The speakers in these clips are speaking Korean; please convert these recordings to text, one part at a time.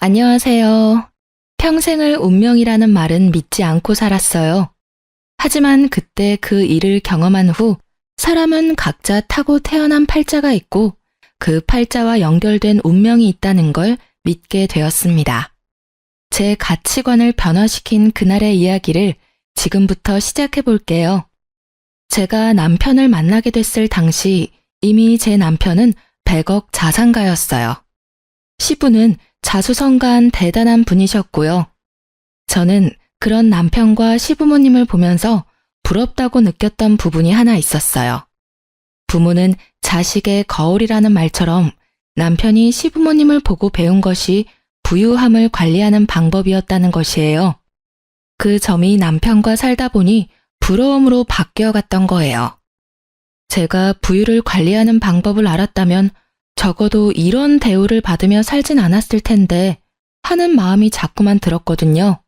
안녕하세요. 평생을 운명이라는 말은 믿지 않고 살았어요. 하지만 그때 그 일을 경험한 후 사람은 각자 타고 태어난 팔자가 있고 그 팔자와 연결된 운명이 있다는 걸 믿게 되었습니다. 제 가치관을 변화시킨 그날의 이야기를 지금부터 시작해 볼게요. 제가 남편을 만나게 됐을 당시 이미 제 남편은 100억 자산가였어요. 시부는 자수성가한 대단한 분이셨고요. 저는 그런 남편과 시부모님을 보면서 부럽다고 느꼈던 부분이 하나 있었어요. 부모는 자식의 거울이라는 말처럼 남편이 시부모님을 보고 배운 것이 부유함을 관리하는 방법이었다는 것이에요. 그 점이 남편과 살다 보니 부러움으로 바뀌어갔던 거예요. 제가 부유를 관리하는 방법을 알았다면 적어도 이런 대우를 받으며 살진 않았을 텐데 하는 마음이 자꾸만 들었거든요.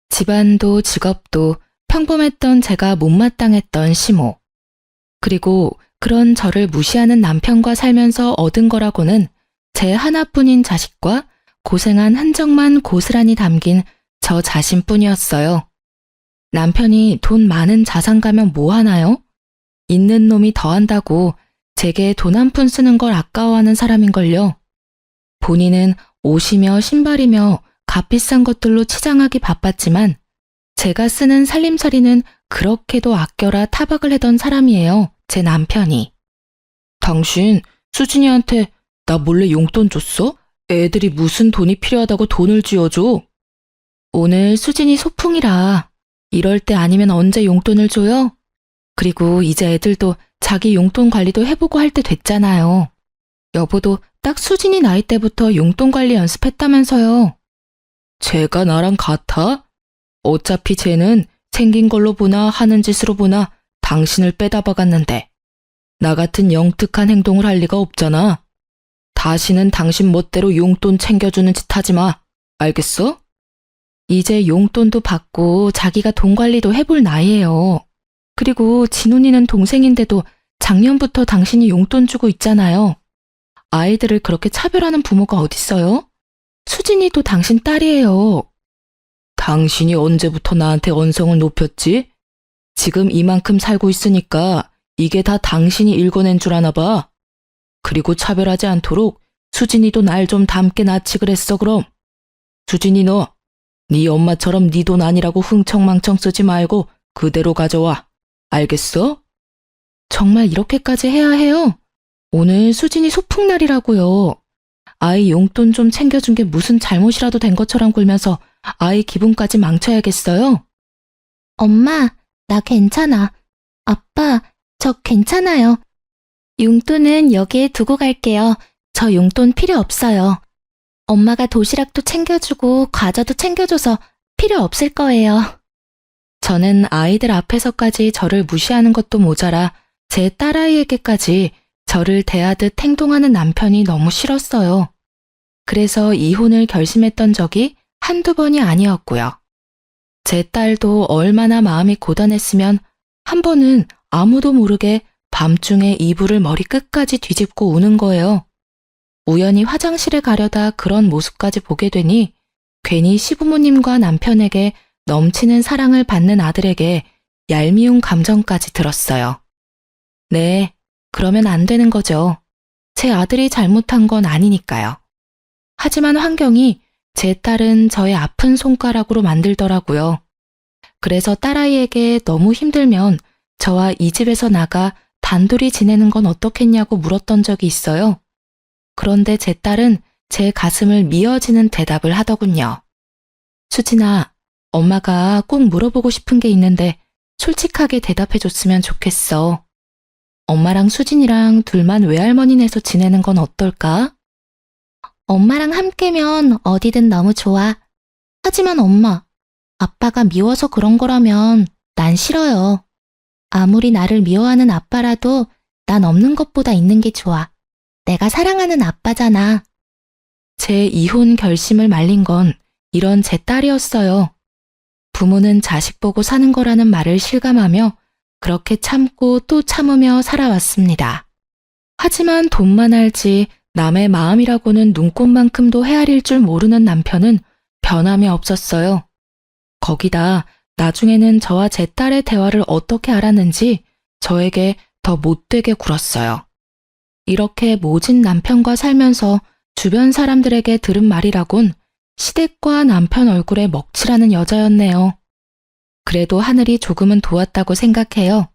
집안도 직업도 평범했던 제가 못마땅했던 시모. 그리고 그런 저를 무시하는 남편과 살면서 얻은 거라고는 제 하나뿐인 자식과 고생한 흔적만 고스란히 담긴 저 자신뿐이었어요. 남편이 돈 많은 자산가면 뭐 하나요? 있는 놈이 더한다고 제게 돈 한 푼 쓰는 걸 아까워하는 사람인걸요. 본인은 옷이며 신발이며 값비싼 것들로 치장하기 바빴지만 제가 쓰는 살림살이는 그렇게도 아껴라 타박을 하던 사람이에요. 제 남편이. 당신 수진이한테 나 몰래 용돈 줬어? 애들이 무슨 돈이 필요하다고 돈을 쥐어줘? 오늘 수진이 소풍이라 이럴 때 아니면 언제 용돈을 줘요? 그리고 이제 애들도 자기 용돈 관리도 해보고 할 때 됐잖아요. 여보도 딱 수진이 나이 때부터 용돈 관리 연습했다면서요. 쟤가 나랑 같아? 어차피 쟤는 생긴 걸로 보나 하는 짓으로 보나 당신을 빼다 박았는데 나 같은 영특한 행동을 할 리가 없잖아. 다시는 당신 멋대로 용돈 챙겨주는 짓 하지 마. 알겠어? 이제 용돈도 받고 자기가 돈 관리도 해볼 나이예요. 그리고 진훈이는 동생인데도 작년부터 당신이 용돈 주고 있잖아요. 아이들을 그렇게 차별하는 부모가 어딨어요? 수진이도 당신 딸이에요. 당신이 언제부터 나한테 언성을 높였지? 지금 이만큼 살고 있으니까 이게 다 당신이 읽어낸 줄 아나 봐. 그리고 차별하지 않도록 수진이도 날 좀 닮게 낳지 그랬어 그럼. 수진이 너, 네 엄마처럼 네 돈 아니라고 흥청망청 쓰지 말고 그대로 가져와. 알겠어? 정말 이렇게까지 해야 해요? 오늘 수진이 소풍날이라고요. 아이 용돈 좀 챙겨준 게 무슨 잘못이라도 된 것처럼 굴면서 아이 기분까지 망쳐야겠어요? 엄마, 나 괜찮아. 아빠, 저 괜찮아요. 용돈은 여기에 두고 갈게요. 저 용돈 필요 없어요. 엄마가 도시락도 챙겨주고 과자도 챙겨줘서 필요 없을 거예요. 저는 아이들 앞에서까지 저를 무시하는 것도 모자라 제 딸아이에게까지 저를 대하듯 행동하는 남편이 너무 싫었어요. 그래서 이혼을 결심했던 적이 한두 번이 아니었고요. 제 딸도 얼마나 마음이 고단했으면 한 번은 아무도 모르게 밤중에 이불을 머리 끝까지 뒤집고 우는 거예요. 우연히 화장실에 가려다 그런 모습까지 보게 되니 괜히 시부모님과 남편에게 넘치는 사랑을 받는 아들에게 얄미운 감정까지 들었어요. 네, 그러면 안 되는 거죠. 제 아들이 잘못한 건 아니니까요. 하지만 환경이 제 딸은 저의 아픈 손가락으로 만들더라고요. 그래서 딸아이에게 너무 힘들면 저와 이 집에서 나가 단둘이 지내는 건 어떻겠냐고 물었던 적이 있어요. 그런데 제 딸은 제 가슴을 미어지는 대답을 하더군요. 수진아, 엄마가 꼭 물어보고 싶은 게 있는데 솔직하게 대답해줬으면 좋겠어. 엄마랑 수진이랑 둘만 외할머니네서 지내는 건 어떨까? 엄마랑 함께면 어디든 너무 좋아. 하지만 엄마, 아빠가 미워서 그런 거라면 난 싫어요. 아무리 나를 미워하는 아빠라도 난 없는 것보다 있는 게 좋아. 내가 사랑하는 아빠잖아. 제 이혼 결심을 말린 건 이런 제 딸이었어요. 부모는 자식 보고 사는 거라는 말을 실감하며 그렇게 참고 또 참으며 살아왔습니다. 하지만 돈만 알지 남의 마음이라고는 눈꽃만큼도 헤아릴 줄 모르는 남편은 변함이 없었어요. 거기다 나중에는 저와 제 딸의 대화를 어떻게 알았는지 저에게 더 못되게 굴었어요. 이렇게 모진 남편과 살면서 주변 사람들에게 들은 말이라곤 시댁과 남편 얼굴에 먹칠하는 여자였네요. 그래도 하늘이 조금은 도왔다고 생각해요.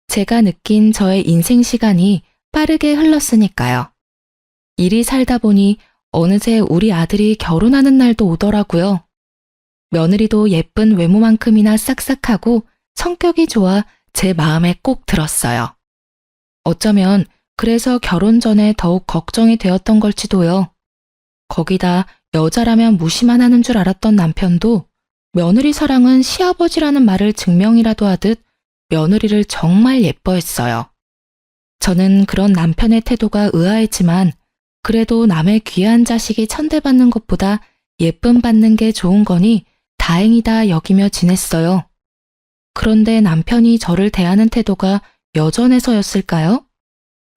제가 느낀 저의 인생 시간이 빠르게 흘렀으니까요. 일이 살다 보니 어느새 우리 아들이 결혼하는 날도 오더라고요. 며느리도 예쁜 외모만큼이나 싹싹하고 성격이 좋아 제 마음에 꼭 들었어요. 어쩌면 그래서 결혼 전에 더욱 걱정이 되었던 걸지도요. 거기다 여자라면 무시만 하는 줄 알았던 남편도 며느리 사랑은 시아버지라는 말을 증명이라도 하듯 며느리를 정말 예뻐했어요. 저는 그런 남편의 태도가 의아했지만 그래도 남의 귀한 자식이 천대받는 것보다 예쁨 받는 게 좋은 거니 다행이다 여기며 지냈어요. 그런데 남편이 저를 대하는 태도가 여전해서였을까요?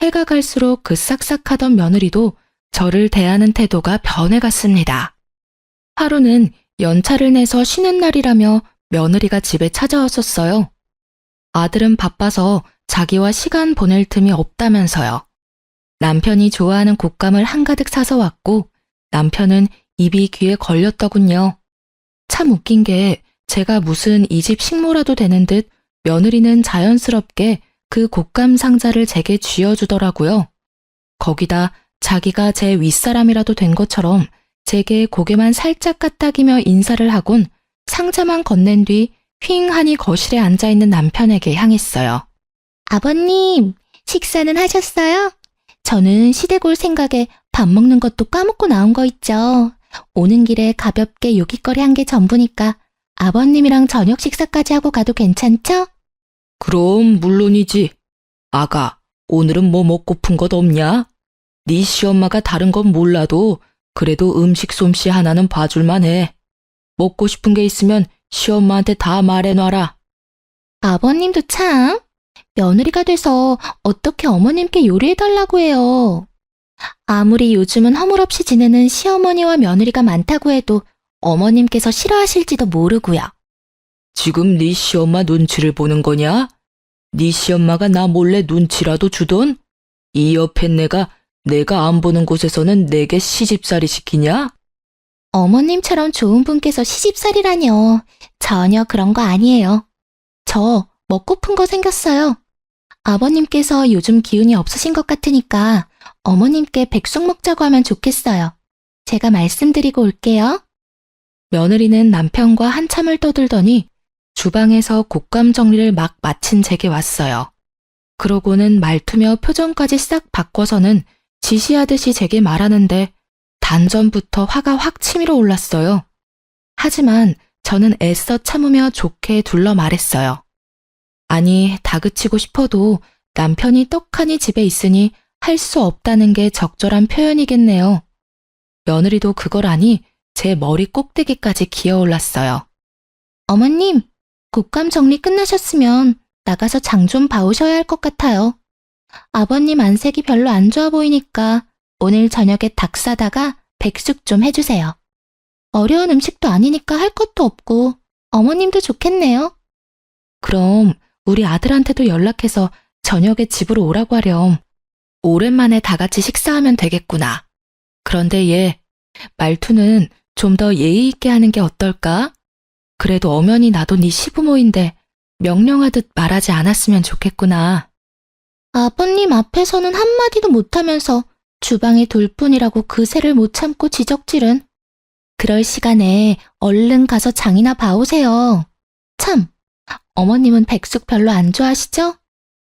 해가 갈수록 그 싹싹하던 며느리도 저를 대하는 태도가 변해갔습니다. 하루는 연차를 내서 쉬는 날이라며 며느리가 집에 찾아왔었어요. 아들은 바빠서 자기와 시간 보낼 틈이 없다면서요. 남편이 좋아하는 곶감을 한가득 사서 왔고 남편은 입이 귀에 걸렸더군요. 참 웃긴 게 제가 무슨 이 집 식모라도 되는 듯 며느리는 자연스럽게 그 곶감 상자를 제게 쥐어주더라고요. 거기다 자기가 제 윗사람이라도 된 것처럼 제게 고개만 살짝 까딱이며 인사를 하곤 상자만 건넨 뒤 휑하니 거실에 앉아있는 남편에게 향했어요. 아버님, 식사는 하셨어요? 저는 시댁 올 생각에 밥 먹는 것도 까먹고 나온 거 있죠. 오는 길에 가볍게 요깃거리 한 게 전부니까 아버님이랑 저녁 식사까지 하고 가도 괜찮죠? 그럼 물론이지. 아가, 오늘은 뭐 먹고픈 것 없냐? 네 시엄마가 다른 건 몰라도 그래도 음식 솜씨 하나는 봐줄만 해. 먹고 싶은 게 있으면 시엄마한테 다 말해놔라. 아버님도 참, 며느리가 돼서 어떻게 어머님께 요리해달라고 해요. 아무리 요즘은 허물없이 지내는 시어머니와 며느리가 많다고 해도 어머님께서 싫어하실지도 모르고요. 지금 네 시엄마 눈치를 보는 거냐? 네 시엄마가 나 몰래 눈치라도 주던? 이 옆에 내가 안 보는 곳에서는 내게 시집살이 시키냐? 어머님처럼 좋은 분께서 시집살이라뇨. 전혀 그런 거 아니에요. 저 먹고픈 거 생겼어요. 아버님께서 요즘 기운이 없으신 것 같으니까 어머님께 백숙 먹자고 하면 좋겠어요. 제가 말씀드리고 올게요. 며느리는 남편과 한참을 떠들더니 주방에서 곶감 정리를 막 마친 제게 왔어요. 그러고는 말투며 표정까지 싹 바꿔서는 지시하듯이 제게 말하는데 단전부터 화가 확 치밀어 올랐어요. 하지만 저는 애써 참으며 좋게 둘러 말했어요. 아니, 다그치고 싶어도 남편이 떡하니 집에 있으니 할 수 없다는 게 적절한 표현이겠네요. 며느리도 그걸 아니 제 머리 꼭대기까지 기어올랐어요. 어머님, 곶감 정리 끝나셨으면 나가서 장 좀 봐오셔야 할 것 같아요. 아버님 안색이 별로 안 좋아 보이니까 오늘 저녁에 닭 사다가 백숙 좀 해주세요. 어려운 음식도 아니니까 할 것도 없고 어머님도 좋겠네요. 그럼 우리 아들한테도 연락해서 저녁에 집으로 오라고 하렴. 오랜만에 다 같이 식사하면 되겠구나. 그런데 얘, 말투는 좀 더 예의 있게 하는 게 어떨까? 그래도 엄연히 나도 네 시부모인데 명령하듯 말하지 않았으면 좋겠구나. 아버님 앞에서는 한마디도 못하면서 주방에 돌 뿐이라고 그새를 못 참고 지적질은. 그럴 시간에 얼른 가서 장이나 봐오세요. 참, 어머님은 백숙 별로 안 좋아하시죠?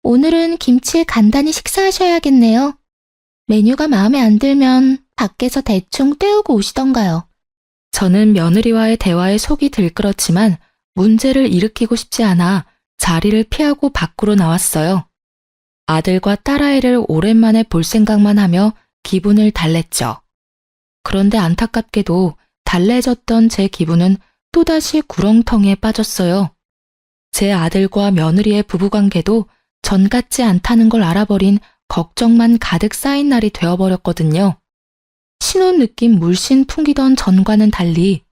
오늘은 김치에 간단히 식사하셔야겠네요. 메뉴가 마음에 안 들면 밖에서 대충 때우고 오시던가요. 저는 며느리와의 대화에 속이 들끓었지만 문제를 일으키고 싶지 않아 자리를 피하고 밖으로 나왔어요. 아들과 딸아이를 오랜만에 볼 생각만 하며 기분을 달랬죠. 그런데 안타깝게도 달래졌던 제 기분은 또다시 구렁텅이에 빠졌어요. 제 아들과 며느리의 부부관계도 전 같지 않다는 걸 알아버린 걱정만 가득 쌓인 날이 되어버렸거든요. 신혼 느낌 물씬 풍기던 전과는 달리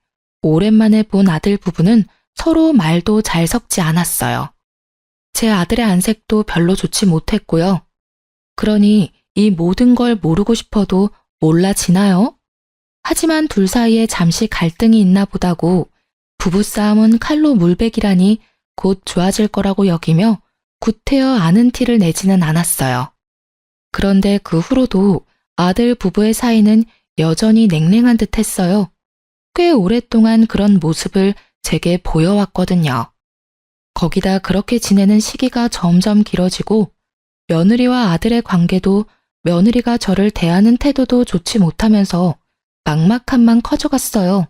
오랜만에 본 아들 부부는 서로 말도 잘 섞지 않았어요. 제 아들의 안색도 별로 좋지 못했고요. 그러니 이 모든 걸 모르고 싶어도 몰라지나요? 하지만 둘 사이에 잠시 갈등이 있나 보다고 부부싸움은 칼로 물베기라니 곧 좋아질 거라고 여기며 구태여 아는 티를 내지는 않았어요. 그런데 그 후로도 아들 부부의 사이는 여전히 냉랭한 듯 했어요. 꽤 오랫동안 그런 모습을 제게 보여왔거든요. 거기다 그렇게 지내는 시기가 점점 길어지고 며느리와 아들의 관계도 며느리가 저를 대하는 태도도 좋지 못하면서 막막함만 커져갔어요.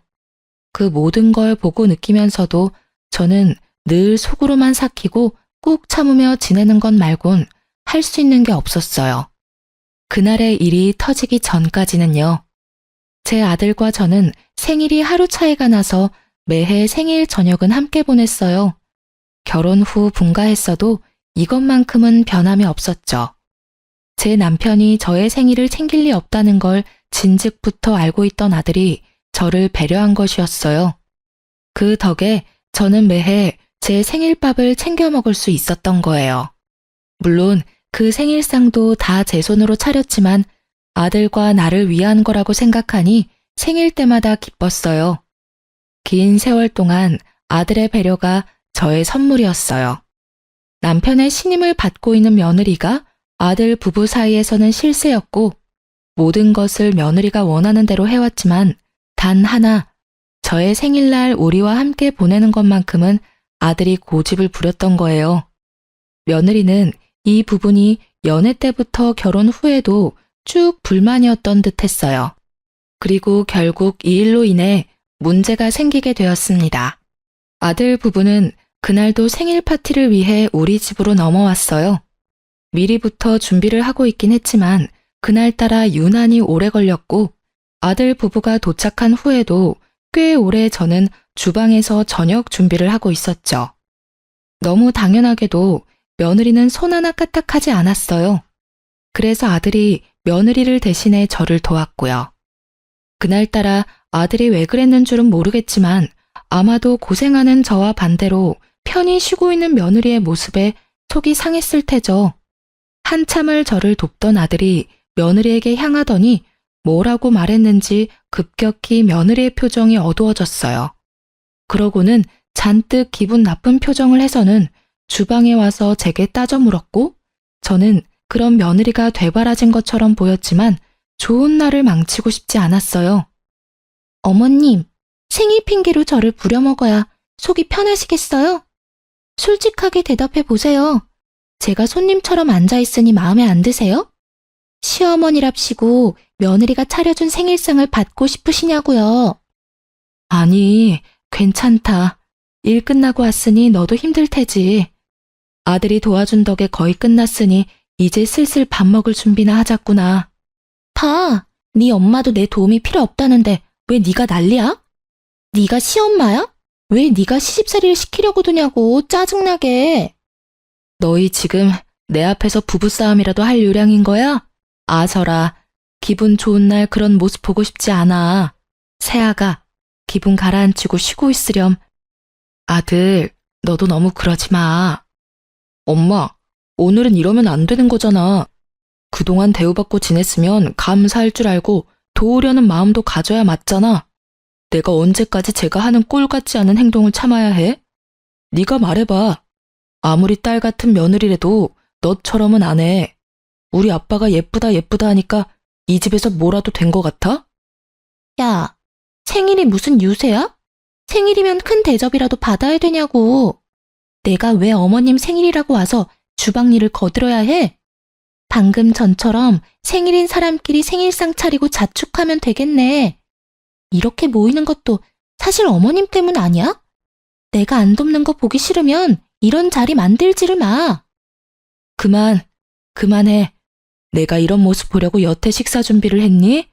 그 모든 걸 보고 느끼면서도 저는 늘 속으로만 삭히고 꾹 참으며 지내는 것 말곤 할 수 있는 게 없었어요. 그날의 일이 터지기 전까지는요. 제 아들과 저는 생일이 하루 차이가 나서 매해 생일 저녁은 함께 보냈어요. 결혼 후 분가했어도 이것만큼은 변함이 없었죠. 제 남편이 저의 생일을 챙길 리 없다는 걸 진즉부터 알고 있던 아들이 저를 배려한 것이었어요. 그 덕에 저는 매해 제 생일밥을 챙겨 먹을 수 있었던 거예요. 물론 그 생일상도 다 제 손으로 차렸지만 아들과 나를 위한 거라고 생각하니 생일 때마다 기뻤어요. 긴 세월 동안 아들의 배려가 저의 선물이었어요. 남편의 신임을 받고 있는 며느리가 아들 부부 사이에서는 실세였고 모든 것을 며느리가 원하는 대로 해왔지만 단 하나, 저의 생일날 우리와 함께 보내는 것만큼은 아들이 고집을 부렸던 거예요. 며느리는 이 부분이 연애 때부터 결혼 후에도 쭉 불만이었던 듯 했어요. 그리고 결국 이 일로 인해 문제가 생기게 되었습니다. 아들 부부는 그날도 생일 파티를 위해 우리 집으로 넘어왔어요. 미리부터 준비를 하고 있긴 했지만 그날따라 유난히 오래 걸렸고 아들 부부가 도착한 후에도 꽤 오래 저는 주방에서 저녁 준비를 하고 있었죠. 너무 당연하게도 며느리는 손 하나 까딱하지 않았어요. 그래서 아들이 며느리를 대신해 저를 도왔고요. 그날따라 아들이 왜 그랬는 줄은 모르겠지만 아마도 고생하는 저와 반대로 편히 쉬고 있는 며느리의 모습에 속이 상했을 테죠. 한참을 저를 돕던 아들이 며느리에게 향하더니 뭐라고 말했는지 급격히 며느리의 표정이 어두워졌어요. 그러고는 잔뜩 기분 나쁜 표정을 해서는 주방에 와서 제게 따져 물었고 저는 그런 며느리가 되바라진 것처럼 보였지만 좋은 날을 망치고 싶지 않았어요. 어머님, 생일 핑계로 저를 부려먹어야 속이 편하시겠어요? 솔직하게 대답해 보세요. 제가 손님처럼 앉아있으니 마음에 안 드세요? 시어머니랍시고 며느리가 차려준 생일상을 받고 싶으시냐고요. 아니, 괜찮다. 일 끝나고 왔으니 너도 힘들 테지. 아들이 도와준 덕에 거의 끝났으니 이제 슬슬 밥 먹을 준비나 하자꾸나. 다, 네 엄마도 내 도움이 필요 없다는데 왜 네가 난리야? 네가 시엄마야? 왜 네가 시집살이를 시키려고 드냐고 짜증나게. 너희 지금 내 앞에서 부부싸움이라도 할 요량인 거야? 아서라, 기분 좋은 날 그런 모습 보고 싶지 않아. 새아가, 기분 가라앉히고 쉬고 있으렴. 아들, 너도 너무 그러지 마. 엄마, 오늘은 이러면 안 되는 거잖아. 그동안 대우받고 지냈으면 감사할 줄 알고 도우려는 마음도 가져야 맞잖아. 내가 언제까지 제가 하는 꼴 같지 않은 행동을 참아야 해? 네가 말해봐. 아무리 딸 같은 며느리라도 너처럼은 안 해. 우리 아빠가 예쁘다 예쁘다 하니까 이 집에서 뭐라도 된 거 같아? 야, 생일이 무슨 유세야? 생일이면 큰 대접이라도 받아야 되냐고. 내가 왜 어머님 생일이라고 와서 주방 일을 거들어야 해? 방금 전처럼 생일인 사람끼리 생일상 차리고 자축하면 되겠네. 이렇게 모이는 것도 사실 어머님 때문 아니야? 내가 안 돕는 거 보기 싫으면 이런 자리 만들지를 마. 그만해. 내가 이런 모습 보려고 여태 식사 준비를 했니?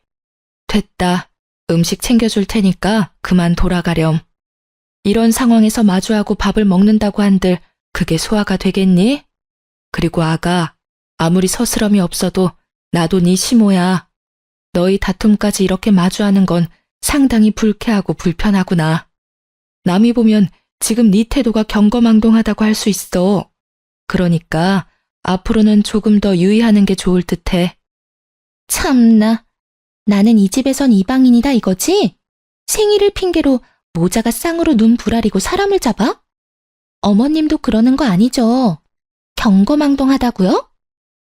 됐다. 음식 챙겨줄 테니까 그만 돌아가렴. 이런 상황에서 마주하고 밥을 먹는다고 한들 그게 소화가 되겠니? 그리고 아가, 아무리 서스럼이 없어도 나도 네 시모야. 너희 다툼까지 이렇게 마주하는 건 상당히 불쾌하고 불편하구나. 남이 보면 지금 네 태도가 경거망동하다고 할 수 있어. 그러니까 앞으로는 조금 더 유의하는 게 좋을 듯해. 참나, 나는 이 집에선 이방인이다 이거지? 생일을 핑계로 모자가 쌍으로 눈 부라리고 사람을 잡아? 어머님도 그러는 거 아니죠? 경거망동하다고요?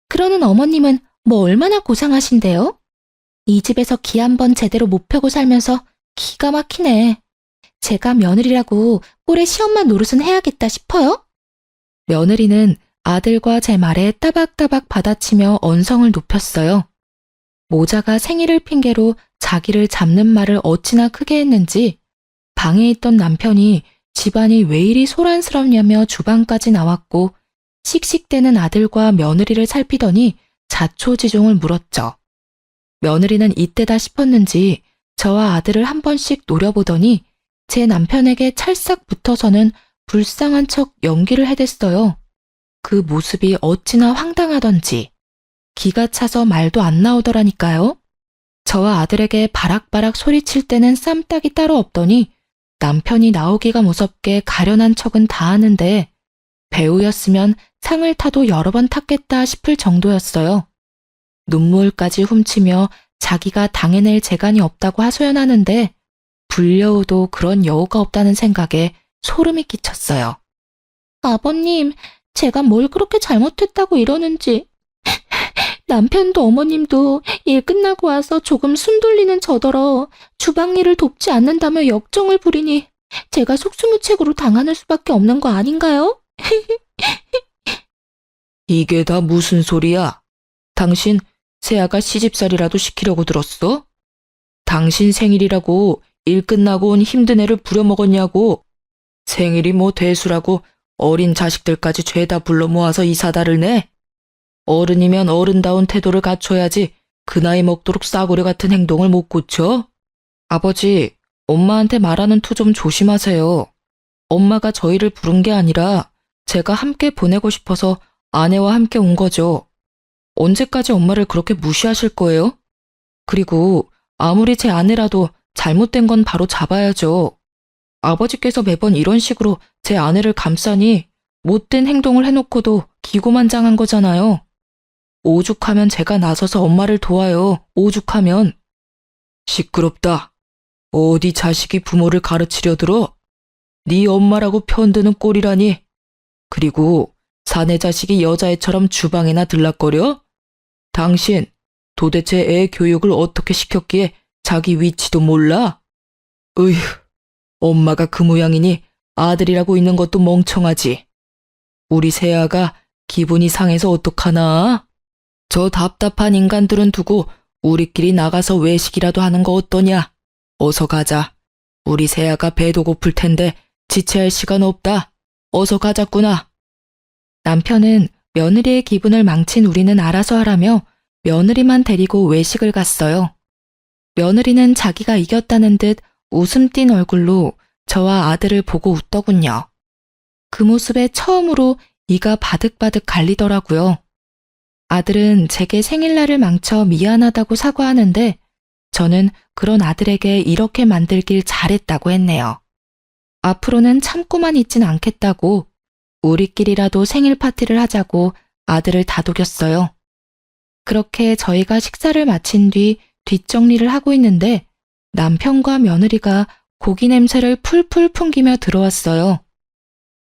그러는 어머님은 뭐 얼마나 고상하신데요? 이 집에서 기 한 번 제대로 못 펴고 살면서 기가 막히네. 제가 며느리라고 꼴에 시엄마 노릇은 해야겠다 싶어요? 며느리는 아들과 제 말에 따박따박 받아치며 언성을 높였어요. 모자가 생일을 핑계로 자기를 잡는 말을 어찌나 크게 했는지 방에 있던 남편이 집안이 왜 이리 소란스럽냐며 주방까지 나왔고 씩씩대는 아들과 며느리를 살피더니 자초지종을 물었죠. 며느리는 이때다 싶었는지 저와 아들을 한 번씩 노려보더니 제 남편에게 찰싹 붙어서는 불쌍한 척 연기를 해댔어요. 그 모습이 어찌나 황당하던지 기가 차서 말도 안 나오더라니까요. 저와 아들에게 바락바락 소리칠 때는 쌈딱이 따로 없더니 남편이 나오기가 무섭게 가련한 척은 다 하는데 배우였으면 상을 타도 여러 번 탔겠다 싶을 정도였어요. 눈물까지 훔치며 자기가 당해낼 재간이 없다고 하소연하는데 불려우도 그런 여우가 없다는 생각에 소름이 끼쳤어요. 아버님, 제가 뭘 그렇게 잘못했다고 이러는지. 남편도 어머님도 일 끝나고 와서 조금 숨 돌리는 저더러 주방 일을 돕지 않는다며 역정을 부리니 제가 속수무책으로 당하는 수밖에 없는 거 아닌가요? 이게 다 무슨 소리야? 당신 새아가 시집살이라도 시키려고 들었어? 당신 생일이라고 일 끝나고 온 힘든 애를 부려먹었냐고. 생일이 뭐 대수라고 어린 자식들까지 죄다 불러 모아서 이 사다를 내? 어른이면 어른다운 태도를 갖춰야지 그 나이 먹도록 싸구려 같은 행동을 못 고쳐? 아버지, 엄마한테 말하는 투 좀 조심하세요. 엄마가 저희를 부른 게 아니라 제가 함께 보내고 싶어서 아내와 함께 온 거죠. 언제까지 엄마를 그렇게 무시하실 거예요? 그리고 아무리 제 아내라도 잘못된 건 바로 잡아야죠. 아버지께서 매번 이런 식으로 제 아내를 감싸니 못된 행동을 해놓고도 기고만장한 거잖아요. 오죽하면 제가 나서서 엄마를 도와요. 오죽하면. 시끄럽다. 어디 자식이 부모를 가르치려 들어? 네 엄마라고 편드는 꼴이라니. 그리고 사내 자식이 여자애처럼 주방에나 들락거려? 당신 도대체 애 교육을 어떻게 시켰기에 자기 위치도 몰라? 으휴, 엄마가 그 모양이니 아들이라고 있는 것도 멍청하지. 우리 새아가 기분이 상해서 어떡하나? 저 답답한 인간들은 두고 우리끼리 나가서 외식이라도 하는 거 어떠냐? 어서 가자. 우리 새아가 배도 고플 텐데 지체할 시간 없다. 어서 가자꾸나. 남편은 며느리의 기분을 망친 우리는 알아서 하라며 며느리만 데리고 외식을 갔어요. 며느리는 자기가 이겼다는 듯 웃음 띤 얼굴로 저와 아들을 보고 웃더군요. 그 모습에 처음으로 이가 바득바득 갈리더라고요. 아들은 제게 생일날을 망쳐 미안하다고 사과하는데 저는 그런 아들에게 이렇게 만들길 잘했다고 했네요. 앞으로는 참고만 있진 않겠다고 우리끼리라도 생일 파티를 하자고 아들을 다독였어요. 그렇게 저희가 식사를 마친 뒤 뒷정리를 하고 있는데 남편과 며느리가 고기 냄새를 풀풀 풍기며 들어왔어요.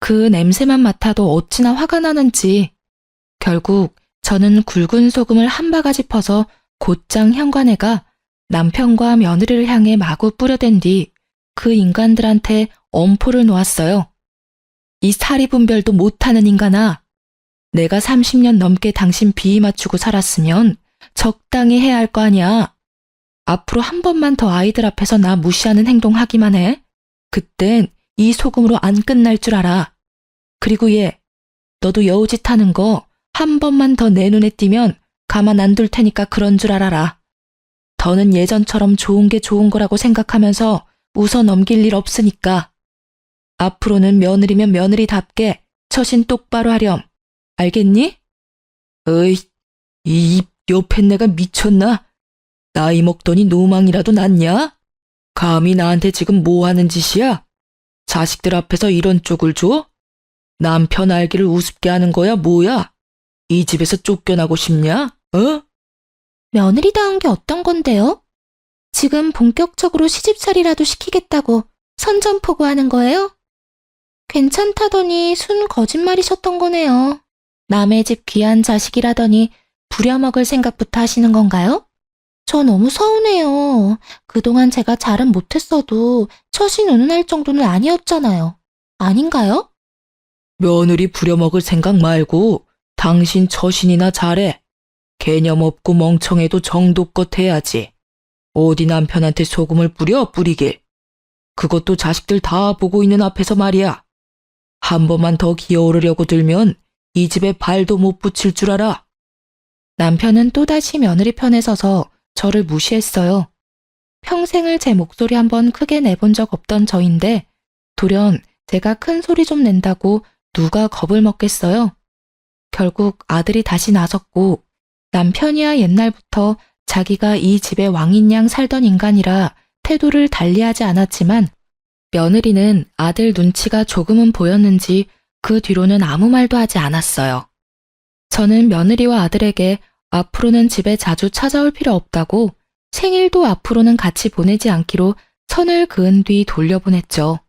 그 냄새만 맡아도 어찌나 화가 나는지. 결국 저는 굵은 소금을 한 바가지 퍼서 곧장 현관에가 남편과 며느리를 향해 마구 뿌려댄 뒤 그 인간들한테 엄포를 놓았어요. 이 사리분별도 못하는 인간아. 내가 30년 넘게 당신 비위 맞추고 살았으면 적당히 해야 할 거 아니야. 앞으로 한 번만 더 아이들 앞에서 나 무시하는 행동 하기만 해. 그땐 이 소금으로 안 끝날 줄 알아. 그리고 얘, 너도 여우짓 하는 거 한 번만 더 내 눈에 띄면 가만 안 둘 테니까 그런 줄 알아라. 더는 예전처럼 좋은 게 좋은 거라고 생각하면서 웃어 넘길 일 없으니까. 앞으로는 며느리면 며느리답게 처신 똑바로 하렴. 알겠니? 으이, 이 입 옆에 내가 미쳤나? 나이 먹더니 노망이라도 났냐? 감히 나한테 지금 뭐 하는 짓이야? 자식들 앞에서 이런 쪽을 줘? 남편 알기를 우습게 하는 거야, 뭐야? 이 집에서 쫓겨나고 싶냐? 어? 며느리다운 게 어떤 건데요? 지금 본격적으로 시집살이라도 시키겠다고 선전포고하는 거예요? 괜찮다더니 순 거짓말이셨던 거네요. 남의 집 귀한 자식이라더니 부려먹을 생각부터 하시는 건가요? 저 너무 서운해요. 그동안 제가 잘은 못했어도 처신 운운할 정도는 아니었잖아요. 아닌가요? 며느리 부려먹을 생각 말고 당신 처신이나 잘해. 개념 없고 멍청해도 정도껏 해야지. 어디 남편한테 소금을 뿌리길. 그것도 자식들 다 보고 있는 앞에서 말이야. 한 번만 더 기어오르려고 들면 이 집에 발도 못 붙일 줄 알아. 남편은 또다시 며느리 편에 서서 저를 무시했어요. 평생을 제 목소리 한번 크게 내본 적 없던 저인데 돌연 제가 큰 소리 좀 낸다고 누가 겁을 먹겠어요. 결국 아들이 다시 나섰고 남편이야 옛날부터 자기가 이 집의 왕인 양 살던 인간이라 태도를 달리하지 않았지만 며느리는 아들 눈치가 조금은 보였는지 그 뒤로는 아무 말도 하지 않았어요. 저는 며느리와 아들에게 앞으로는 집에 자주 찾아올 필요 없다고 생일도 앞으로는 같이 보내지 않기로 선을 그은 뒤 돌려보냈죠.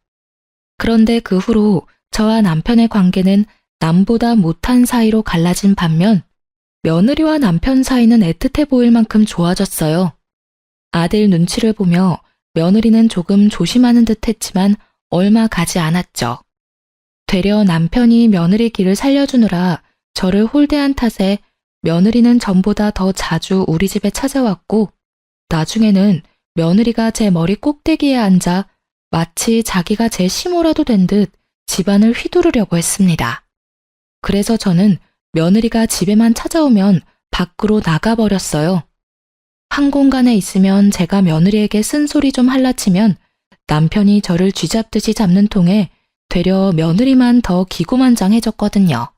그런데 그 후로 저와 남편의 관계는 남보다 못한 사이로 갈라진 반면 며느리와 남편 사이는 애틋해 보일 만큼 좋아졌어요. 아들 눈치를 보며 며느리는 조금 조심하는 듯 했지만 얼마 가지 않았죠. 되려 남편이 며느리 길을 살려주느라 저를 홀대한 탓에 며느리는 전보다 더 자주 우리 집에 찾아왔고 나중에는 며느리가 제 머리 꼭대기에 앉아 마치 자기가 제 시모라도 된 듯 집안을 휘두르려고 했습니다. 그래서 저는 며느리가 집에만 찾아오면 밖으로 나가버렸어요. 한 공간에 있으면 제가 며느리에게 쓴소리 좀 할라치면 남편이 저를 쥐잡듯이 잡는 통에 되려 며느리만 더 기고만장해졌거든요.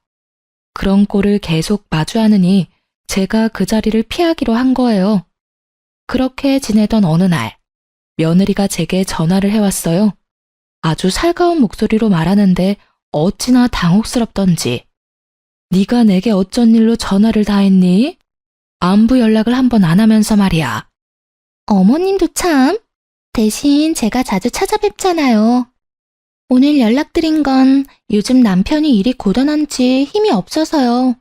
그런 꼴을 계속 마주하느니 제가 그 자리를 피하기로 한 거예요. 그렇게 지내던 어느 날 며느리가 제게 전화를 해왔어요. 아주 살가운 목소리로 말하는데 어찌나 당혹스럽던지. 네가 내게 어쩐 일로 전화를 다 했니? 안부 연락을 한 번 안 하면서 말이야. 어머님도 참. 대신 제가 자주 찾아뵙잖아요. 오늘 연락드린 건 요즘 남편이 일이 고단한지 힘이 없어서요.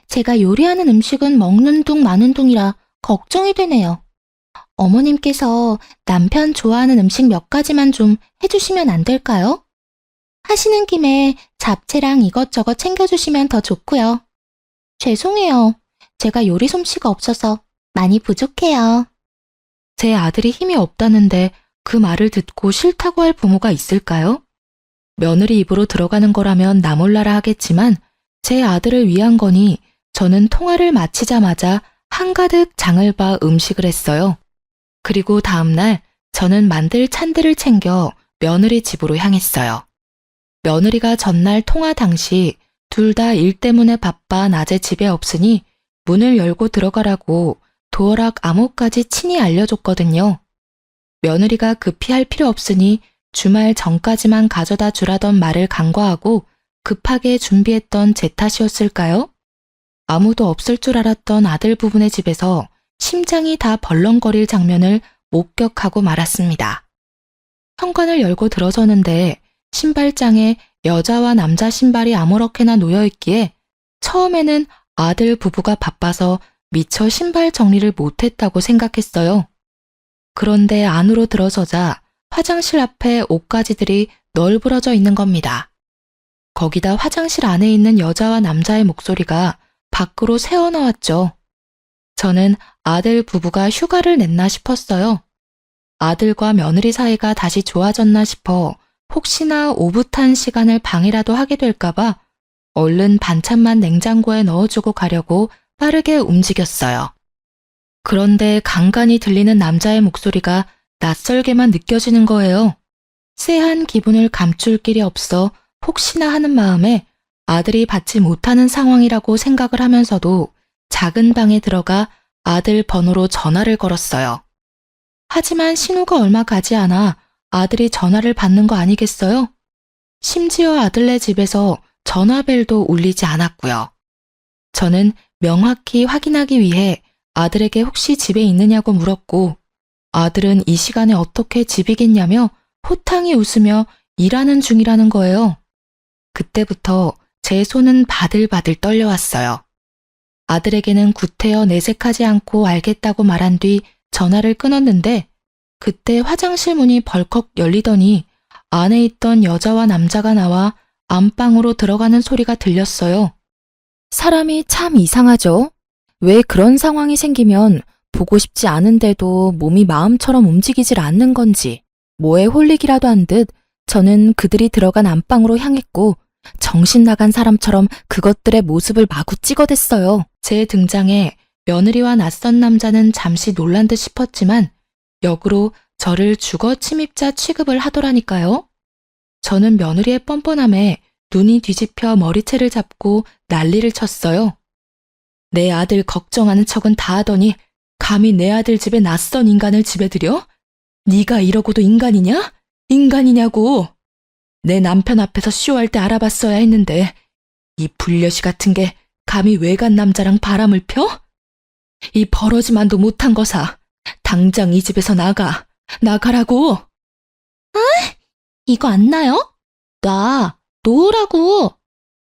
제가 요리하는 음식은 먹는 둥 마는 둥이라 걱정이 되네요. 어머님께서 남편 좋아하는 음식 몇 가지만 좀 해주시면 안 될까요? 하시는 김에 잡채랑 이것저것 챙겨주시면 더 좋고요. 죄송해요. 제가 요리 솜씨가 없어서 많이 부족해요. 제 아들이 힘이 없다는데 그 말을 듣고 싫다고 할 부모가 있을까요? 며느리 입으로 들어가는 거라면 나 몰라라 하겠지만 제 아들을 위한 거니 저는 통화를 마치자마자 한가득 장을 봐 음식을 했어요. 그리고 다음날 저는 만들 찬들을 챙겨 며느리 집으로 향했어요. 며느리가 전날 통화 당시 둘 다 일 때문에 바빠 낮에 집에 없으니 문을 열고 들어가라고 도어락 암호까지 친히 알려줬거든요. 며느리가 급히 할 필요 없으니 주말 전까지만 가져다 주라던 말을 간과하고 급하게 준비했던 제 탓이었을까요? 아무도 없을 줄 알았던 아들 부분의 집에서 심장이 다 벌렁거릴 장면을 목격하고 말았습니다. 현관을 열고 들어서는데 신발장에 여자와 남자 신발이 아무렇게나 놓여있기에 처음에는 아들 부부가 바빠서 미처 신발 정리를 못했다고 생각했어요. 그런데 안으로 들어서자 화장실 앞에 옷가지들이 널브러져 있는 겁니다. 거기다 화장실 안에 있는 여자와 남자의 목소리가 밖으로 새어나왔죠. 저는 아들 부부가 휴가를 냈나 싶었어요. 아들과 며느리 사이가 다시 좋아졌나 싶어 혹시나 오붓한 시간을 방해라도 하게 될까봐 얼른 반찬만 냉장고에 넣어주고 가려고 빠르게 움직였어요. 그런데 간간이 들리는 남자의 목소리가 낯설게만 느껴지는 거예요. 쎄한 기분을 감출 길이 없어 혹시나 하는 마음에 아들이 받지 못하는 상황이라고 생각을 하면서도 작은 방에 들어가 아들 번호로 전화를 걸었어요. 하지만 신호가 얼마 가지 않아 아들이 전화를 받는 거 아니겠어요? 심지어 아들네 집에서 전화벨도 울리지 않았고요. 저는 명확히 확인하기 위해 아들에게 혹시 집에 있느냐고 물었고, 아들은 이 시간에 어떻게 집이겠냐며 호탕히 웃으며 일하는 중이라는 거예요. 그때부터 제 손은 바들바들 떨려왔어요. 아들에게는 구태여 내색하지 않고 알겠다고 말한 뒤 전화를 끊었는데, 그때 화장실 문이 벌컥 열리더니 안에 있던 여자와 남자가 나와 안방으로 들어가는 소리가 들렸어요. 사람이 참 이상하죠? 왜 그런 상황이 생기면 보고 싶지 않은데도 몸이 마음처럼 움직이질 않는 건지, 뭐에 홀리기라도 한 듯 저는 그들이 들어간 안방으로 향했고, 정신 나간 사람처럼 그것들의 모습을 마구 찍어댔어요. 제 등장에 며느리와 낯선 남자는 잠시 놀란 듯 싶었지만 역으로 저를 주거 침입자 취급을 하더라니까요. 저는 며느리의 뻔뻔함에 눈이 뒤집혀 머리채를 잡고 난리를 쳤어요. 내 아들 걱정하는 척은 다 하더니 감히 내 아들 집에 낯선 인간을 집에 들여? 네가 이러고도 인간이냐? 인간이냐고. 내 남편 앞에서 쇼할 때 알아봤어야 했는데 이 불려시 같은 게 감히 외간 남자랑 바람을 펴? 이 버러지만도 못한 거사. 당장 이 집에서 나가라고. 이거 안 나요? 놓으라고.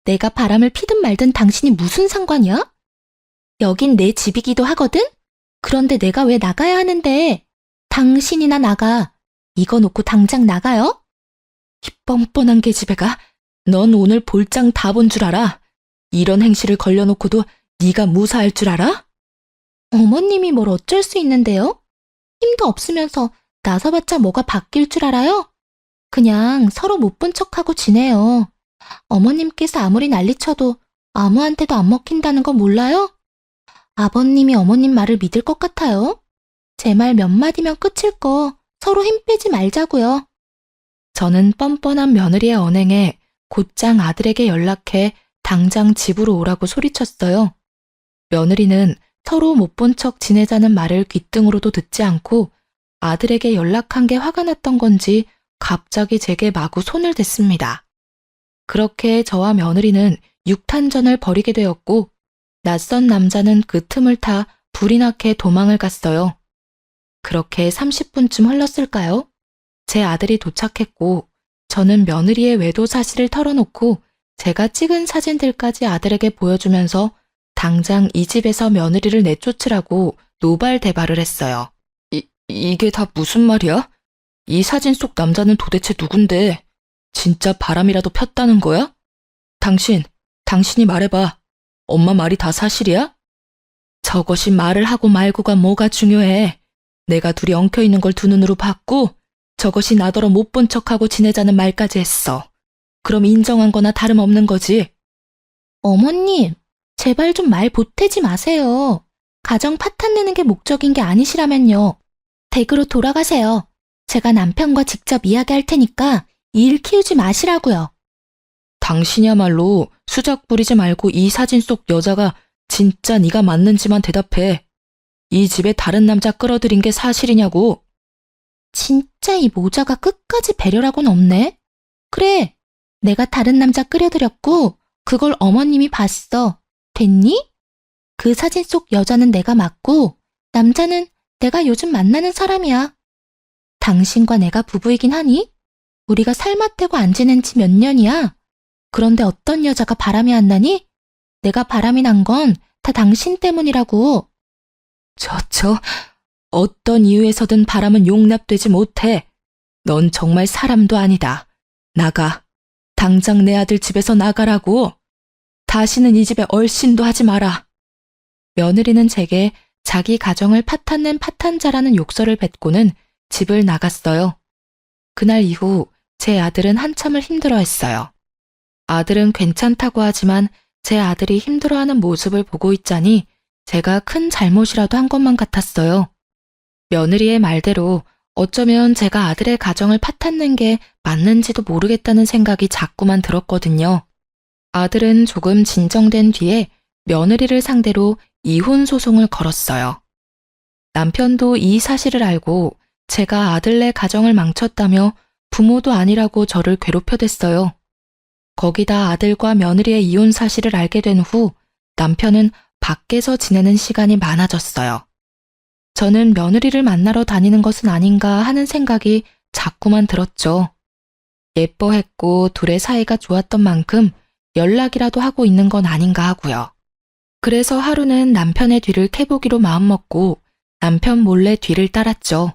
내가 바람을 피든 말든 당신이 무슨 상관이야? 여긴 내 집이기도 하거든? 그런데 내가 왜 나가야 하는데? 당신이나 나가. 이거 놓고 당장 나가요? 이 뻔뻔한 계집애가 넌 오늘 볼장 다 본 줄 알아? 이런 행실을 걸려놓고도 네가 무사할 줄 알아? 어머님이 뭘 어쩔 수 있는데요? 힘도 없으면서 나서봤자 뭐가 바뀔 줄 알아요? 그냥 서로 못 본 척하고 지내요. 어머님께서 아무리 난리쳐도 아무한테도 안 먹힌다는 거 몰라요? 아버님이 어머님 말을 믿을 것 같아요? 제 말 몇 마디면 끝일 거 서로 힘 빼지 말자고요. 저는 뻔뻔한 며느리의 언행에 곧장 아들에게 연락해 당장 집으로 오라고 소리쳤어요. 며느리는 서로 못 본 척 지내자는 말을 귓등으로도 듣지 않고 아들에게 연락한 게 화가 났던 건지 갑자기 제게 마구 손을 댔습니다. 그렇게 저와 며느리는 육탄전을 벌이게 되었고 낯선 남자는 그 틈을 타 불이 나게 도망을 갔어요. 그렇게 30분쯤 흘렀을까요? 제 아들이 도착했고 저는 며느리의 외도 사실을 털어놓고 제가 찍은 사진들까지 아들에게 보여주면서 당장 이 집에서 며느리를 내쫓으라고 노발대발을 했어요. 이게 다 무슨 말이야? 이 사진 속 남자는 도대체 누군데? 진짜 바람이라도 폈다는 거야? 당신이 말해봐. 엄마 말이 다 사실이야? 저것이 말을 하고 말고가 뭐가 중요해. 내가 둘이 엉켜있는 걸 두 눈으로 봤고 저것이 나더러 못 본 척하고 지내자는 말까지 했어. 그럼 인정한 거나 다름없는 거지. 어머님, 제발 좀 말 보태지 마세요. 가정 파탄 내는 게 목적인 게 아니시라면요. 댁으로 돌아가세요. 제가 남편과 직접 이야기할 테니까 이 일 키우지 마시라고요. 당신이야말로 수작 부리지 말고 이 사진 속 여자가 진짜 네가 맞는지만 대답해. 이 집에 다른 남자 끌어들인 게 사실이냐고. 진짜 이 모자가 끝까지 배려라고는 없네. 그래, 내가 다른 남자 끌어들였고 그걸 어머님이 봤어. 됐니? 그 사진 속 여자는 내가 맞고 남자는 내가 요즘 만나는 사람이야. 당신과 내가 부부이긴 하니? 우리가 살맛대고 안 지낸 지 몇 년이야. 그런데 어떤 여자가 바람이 안 나니? 내가 바람이 난 건 다 당신 때문이라고. 어떤 이유에서든 바람은 용납되지 못해. 넌 정말 사람도 아니다. 나가. 당장 내 아들 집에서 나가라고. 다시는 이 집에 얼씬도 하지 마라. 며느리는 제게 자기 가정을 파탄낸 파탄자라는 욕설을 뱉고는 집을 나갔어요. 그날 이후 제 아들은 한참을 힘들어했어요. 아들은 괜찮다고 하지만 제 아들이 힘들어하는 모습을 보고 있자니 제가 큰 잘못이라도 한 것만 같았어요. 며느리의 말대로 어쩌면 제가 아들의 가정을 파탄낸 게 맞는지도 모르겠다는 생각이 자꾸만 들었거든요. 아들은 조금 진정된 뒤에 며느리를 상대로 이혼 소송을 걸었어요. 남편도 이 사실을 알고 제가 아들네 가정을 망쳤다며 부모도 아니라고 저를 괴롭혀댔어요. 거기다 아들과 며느리의 이혼 사실을 알게 된 후 남편은 밖에서 지내는 시간이 많아졌어요. 저는 며느리를 만나러 다니는 것은 아닌가 하는 생각이 자꾸만 들었죠. 예뻐했고 둘의 사이가 좋았던 만큼 연락이라도 하고 있는 건 아닌가 하고요. 그래서 하루는 남편의 뒤를 캐보기로 마음먹고 남편 몰래 뒤를 따랐죠.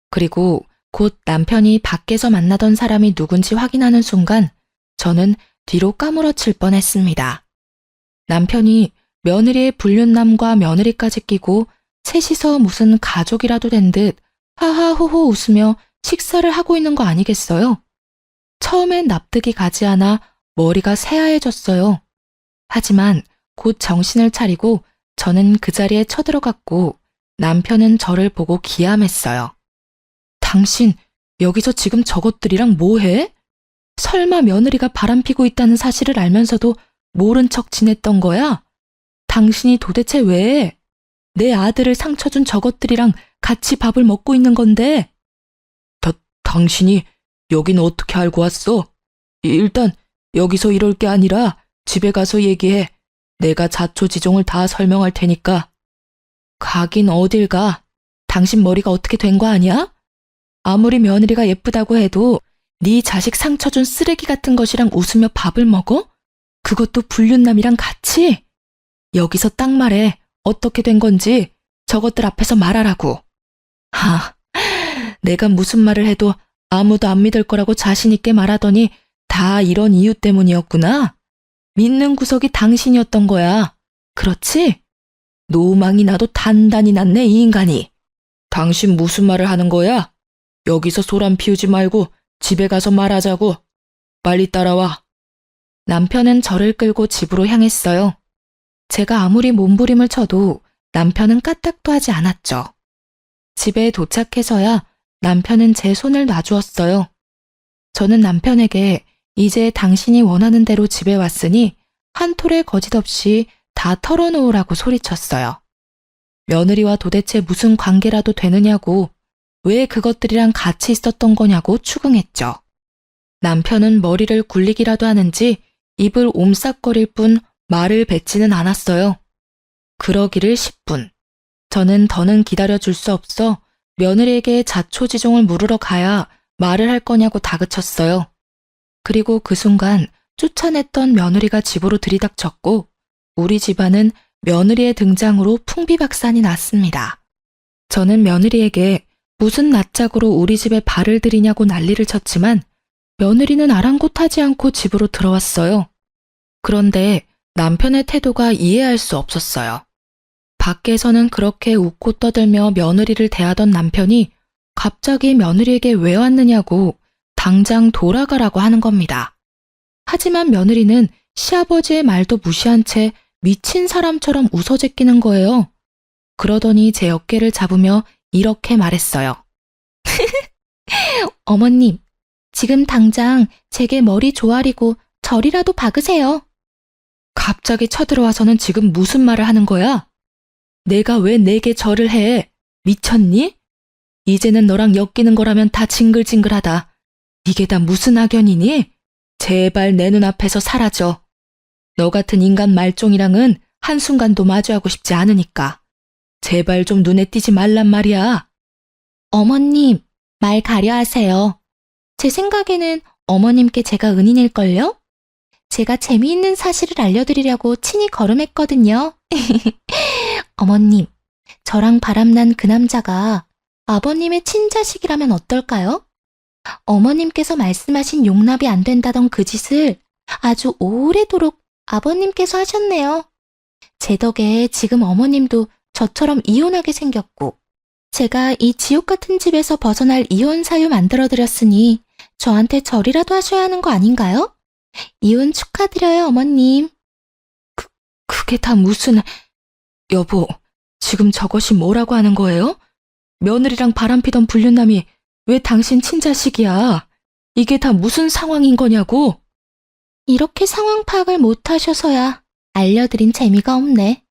그리고 곧 남편이 밖에서 만나던 사람이 누군지 확인하는 순간 저는 뒤로 까무러칠 뻔했습니다. 남편이 며느리의 불륜남과 며느리까지 끼고 셋이서 무슨 가족이라도 된 듯 하하호호 웃으며 식사를 하고 있는 거 아니겠어요? 처음엔 납득이 가지 않아 머리가 새하얘졌어요. 하지만 곧 정신을 차리고 저는 그 자리에 쳐들어갔고 남편은 저를 보고 기함했어요. 당신 여기서 지금 저것들이랑 뭐해? 설마 며느리가 바람피고 있다는 사실을 알면서도 모른 척 지냈던 거야? 당신이 도대체 왜 내 아들을 상처 준 저것들이랑 같이 밥을 먹고 있는 건데? 당신이 여긴 어떻게 알고 왔어? 일단 여기서 이럴 게 아니라 집에 가서 얘기해. 내가 자초지종을 다 설명할 테니까. 가긴 어딜 가. 당신 머리가 어떻게 된 거 아니야? 아무리 며느리가 예쁘다고 해도 네 자식 상처 준 쓰레기 같은 것이랑 웃으며 밥을 먹어? 그것도 불륜남이랑 같이? 여기서 딱 말해. 어떻게 된 건지 저것들 앞에서 말하라고. 내가 무슨 말을 해도 아무도 안 믿을 거라고 자신 있게 말하더니 다 이런 이유 때문이었구나. 믿는 구석이 당신이었던 거야. 그렇지? 노망이 나도 단단히 났네, 이 인간이. 당신 무슨 말을 하는 거야? 여기서 소란 피우지 말고 집에 가서 말하자고. 빨리 따라와. 남편은 저를 끌고 집으로 향했어요. 제가 아무리 몸부림을 쳐도 남편은 까딱도 하지 않았죠. 집에 도착해서야 남편은 제 손을 놔주었어요. 저는 남편에게 이제 당신이 원하는 대로 집에 왔으니 한 톨의 거짓 없이 다 털어놓으라고 소리쳤어요. 며느리와 도대체 무슨 관계라도 되느냐고, 왜 그것들이랑 같이 있었던 거냐고 추궁했죠. 남편은 머리를 굴리기라도 하는지 입을 옴싹거릴 뿐 말을 뱉지는 않았어요. 그러기를 10분. 저는 더는 기다려줄 수 없어 며느리에게 자초지종을 물으러 가야 말을 할 거냐고 다그쳤어요. 그리고 그 순간 쫓아냈던 며느리가 집으로 들이닥쳤고 우리 집안은 며느리의 등장으로 풍비박산이 났습니다. 저는 며느리에게 무슨 낯짝으로 우리 집에 발을 들이냐고 난리를 쳤지만 며느리는 아랑곳하지 않고 집으로 들어왔어요. 그런데 남편의 태도가 이해할 수 없었어요. 밖에서는 그렇게 웃고 떠들며 며느리를 대하던 남편이 갑자기 며느리에게 왜 왔느냐고 당장 돌아가라고 하는 겁니다. 하지만 며느리는 시아버지의 말도 무시한 채 미친 사람처럼 웃어 제끼는 거예요. 그러더니 제 어깨를 잡으며 이렇게 말했어요. 어머님, 지금 당장 제게 머리 조아리고 절이라도 박으세요. 갑자기 쳐들어와서는 지금 무슨 말을 하는 거야? 내가 왜 내게 절을 해? 미쳤니? 이제는 너랑 엮이는 거라면 다 징글징글하다. 이게 다 무슨 악연이니? 제발 내 눈앞에서 사라져. 너 같은 인간 말종이랑은 한순간도 마주하고 싶지 않으니까. 제발 좀 눈에 띄지 말란 말이야. 어머님, 말 가려 하세요. 제 생각에는 어머님께 제가 은인일걸요? 제가 재미있는 사실을 알려드리려고 친히 걸음했거든요. 어머님, 저랑 바람난 그 남자가 아버님의 친자식이라면 어떨까요? 어머님께서 말씀하신 용납이 안 된다던 그 짓을 아주 오래도록 아버님께서 하셨네요. 제 덕에 지금 어머님도 저처럼 이혼하게 생겼고, 제가 이 지옥 같은 집에서 벗어날 이혼 사유 만들어드렸으니 저한테 절이라도 하셔야 하는 거 아닌가요? 이혼 축하드려요, 어머님. 그게 다 무슨... 여보, 지금 저것이 뭐라고 하는 거예요? 며느리랑 바람피던 불륜남이 왜 당신 친자식이야? 이게 다 무슨 상황인 거냐고? 이렇게 상황 파악을 못 하셔서야 알려드린 재미가 없네.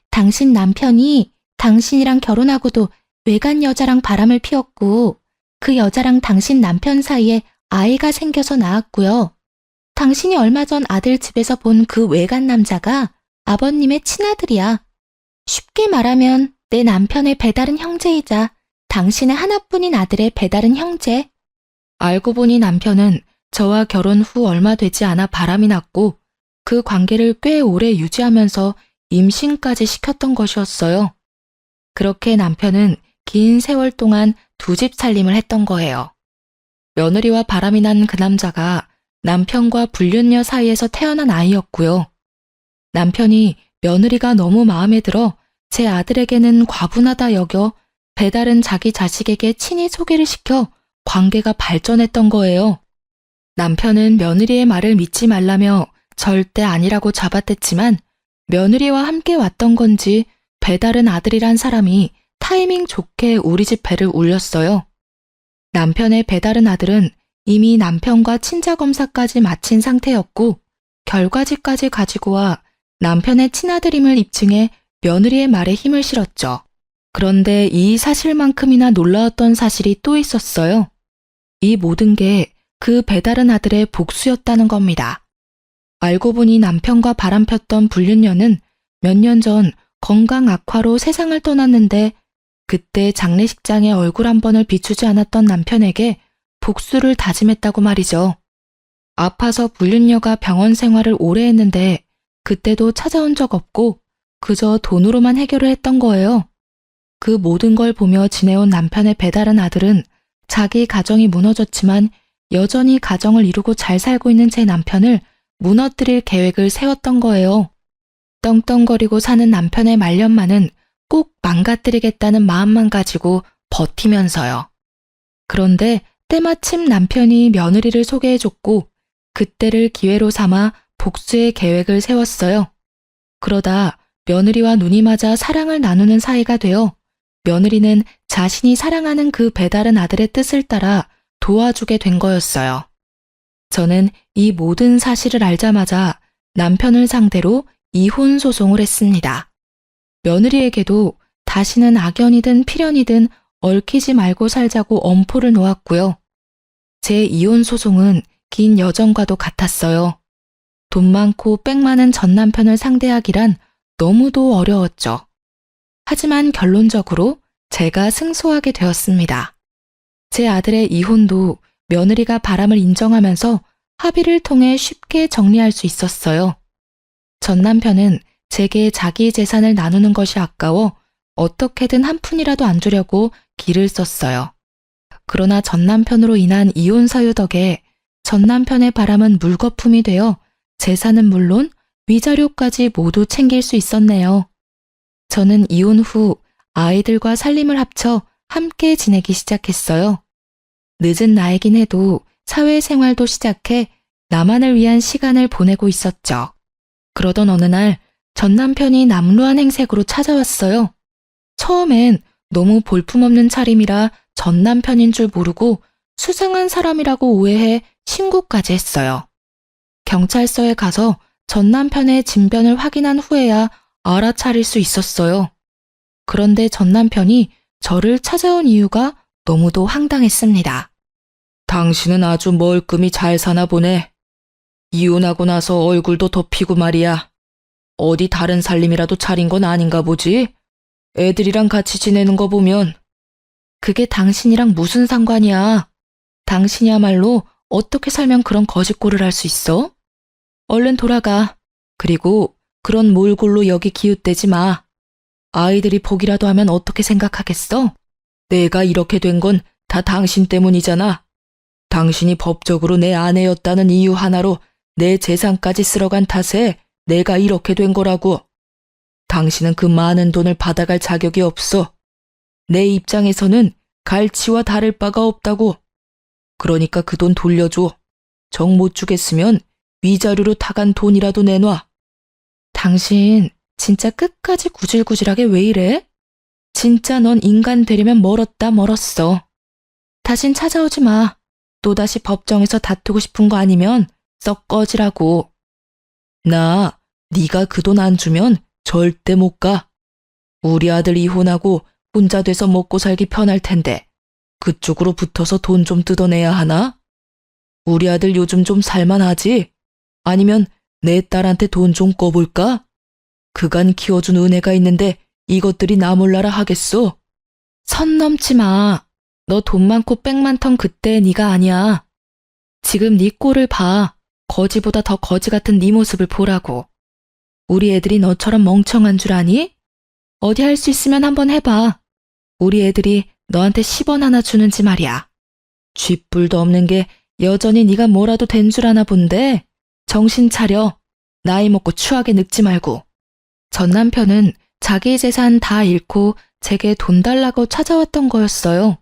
당신 남편이 당신이랑 결혼하고도 외간 여자랑 바람을 피웠고 그 여자랑 당신 남편 사이에 아이가 생겨서 낳았고요. 당신이 얼마 전 아들 집에서 본 그 외간 남자가 아버님의 친아들이야. 쉽게 말하면 내 남편의 배다른 형제이자 당신의 하나뿐인 아들의 배다른 형제. 알고 보니 남편은 저와 결혼 후 얼마 되지 않아 바람이 났고 그 관계를 꽤 오래 유지하면서 임신까지 시켰던 것이었어요. 그렇게 남편은 긴 세월 동안 두 집 살림을 했던 거예요. 며느리와 바람이 난 그 남자가 남편과 불륜녀 사이에서 태어난 아이였고요. 남편이 며느리가 너무 마음에 들어 제 아들에게는 과분하다 여겨 배다른 자기 자식에게 친히 소개를 시켜 관계가 발전했던 거예요. 남편은 며느리의 말을 믿지 말라며 절대 아니라고 잡아댔지만 며느리와 함께 왔던 건지 배다른 아들이란 사람이 타이밍 좋게 우리 집 배를 울렸어요. 남편의 배다른 아들은 이미 남편과 친자검사까지 마친 상태였고 결과지까지 가지고 와 남편의 친아들임을 입증해 며느리의 말에 힘을 실었죠. 그런데 이 사실만큼이나 놀라웠던 사실이 또 있었어요. 이 모든 게 그 배다른 아들의 복수였다는 겁니다. 알고 보니 남편과 바람 폈던 불륜녀는 몇 년 전 건강 악화로 세상을 떠났는데 그때 장례식장에 얼굴 한 번을 비추지 않았던 남편에게 복수를 다짐했다고 말이죠. 아파서 불륜녀가 병원 생활을 오래 했는데 그때도 찾아온 적 없고 그저 돈으로만 해결을 했던 거예요. 그 모든 걸 보며 지내온 남편의 배다른 아들은 자기 가정이 무너졌지만 여전히 가정을 이루고 잘 살고 있는 제 남편을 무너뜨릴 계획을 세웠던 거예요. 떵떵거리고 사는 남편의 말년만은 꼭 망가뜨리겠다는 마음만 가지고 버티면서요. 그런데 때마침 남편이 며느리를 소개해줬고 그때를 기회로 삼아 복수의 계획을 세웠어요. 그러다 며느리와 눈이 맞아 사랑을 나누는 사이가 되어 며느리는 자신이 사랑하는 그 배다른 아들의 뜻을 따라 도와주게 된 거였어요. 저는 이 모든 사실을 알자마자 남편을 상대로 이혼 소송을 했습니다. 며느리에게도 다시는 악연이든 필연이든 얽히지 말고 살자고 엄포를 놓았고요. 제 이혼 소송은 긴 여정과도 같았어요. 돈 많고 빽 많은 전 남편을 상대하기란 너무도 어려웠죠. 하지만 결론적으로 제가 승소하게 되었습니다. 제 아들의 이혼도 며느리가 바람을 인정하면서 합의를 통해 쉽게 정리할 수 있었어요. 전 남편은 제게 자기 재산을 나누는 것이 아까워 어떻게든 한 푼이라도 안 주려고 기를 썼어요. 그러나 전 남편으로 인한 이혼 사유 덕에 전 남편의 바람은 물거품이 되어 재산은 물론 위자료까지 모두 챙길 수 있었네요. 저는 이혼 후 아이들과 살림을 합쳐 함께 지내기 시작했어요. 늦은 나이긴 해도 사회생활도 시작해 나만을 위한 시간을 보내고 있었죠. 그러던 어느 날 전 남편이 남루한 행색으로 찾아왔어요. 처음엔 너무 볼품없는 차림이라 전 남편인 줄 모르고 수상한 사람이라고 오해해 신고까지 했어요. 경찰서에 가서 전 남편의 진변을 확인한 후에야 알아차릴 수 있었어요. 그런데 전 남편이 저를 찾아온 이유가 너무도 황당했습니다. 당신은 아주 멀끔히 잘 사나 보네. 이혼하고 나서 얼굴도 덮이고 말이야. 어디 다른 살림이라도 차린 건 아닌가 보지? 애들이랑 같이 지내는 거 보면. 그게 당신이랑 무슨 상관이야? 당신이야말로 어떻게 살면 그런 거짓골을 할 수 있어? 얼른 돌아가. 그리고 그런 몰골로 여기 기웃대지 마. 아이들이 보기라도 하면 어떻게 생각하겠어? 내가 이렇게 된 건 다 당신 때문이잖아. 당신이 법적으로 내 아내였다는 이유 하나로 내 재산까지 쓸어간 탓에 내가 이렇게 된 거라고. 당신은 그 많은 돈을 받아갈 자격이 없어. 내 입장에서는 갈치와 다를 바가 없다고. 그러니까 그 돈 돌려줘. 정 못 주겠으면 위자료로 타간 돈이라도 내놔. 당신 진짜 끝까지 구질구질하게 왜 이래? 진짜 넌 인간 되려면 멀었다 멀었어. 다신 찾아오지 마. 또다시 법정에서 다투고 싶은 거 아니면 썩 꺼지라고. 나 네가 그 돈 안 주면 절대 못 가. 우리 아들 이혼하고 혼자 돼서 먹고 살기 편할 텐데 그쪽으로 붙어서 돈 좀 뜯어내야 하나? 우리 아들 요즘 좀 살만하지? 아니면 내 딸한테 돈 좀 꿔볼까? 그간 키워준 은혜가 있는데 이것들이 나 몰라라 하겠소? 선 넘지 마. 너 돈 많고 백 많던 그때 네가 아니야. 지금 네 꼴을 봐. 거지보다 더 거지 같은 네 모습을 보라고. 우리 애들이 너처럼 멍청한 줄 아니? 어디 할 수 있으면 한번 해봐. 우리 애들이 너한테 10원 하나 주는지 말이야. 쥐뿔도 없는 게 여전히 네가 뭐라도 된 줄 아나 본데 정신 차려. 나이 먹고 추하게 늙지 말고. 전 남편은 자기 재산 다 잃고 제게 돈 달라고 찾아왔던 거였어요.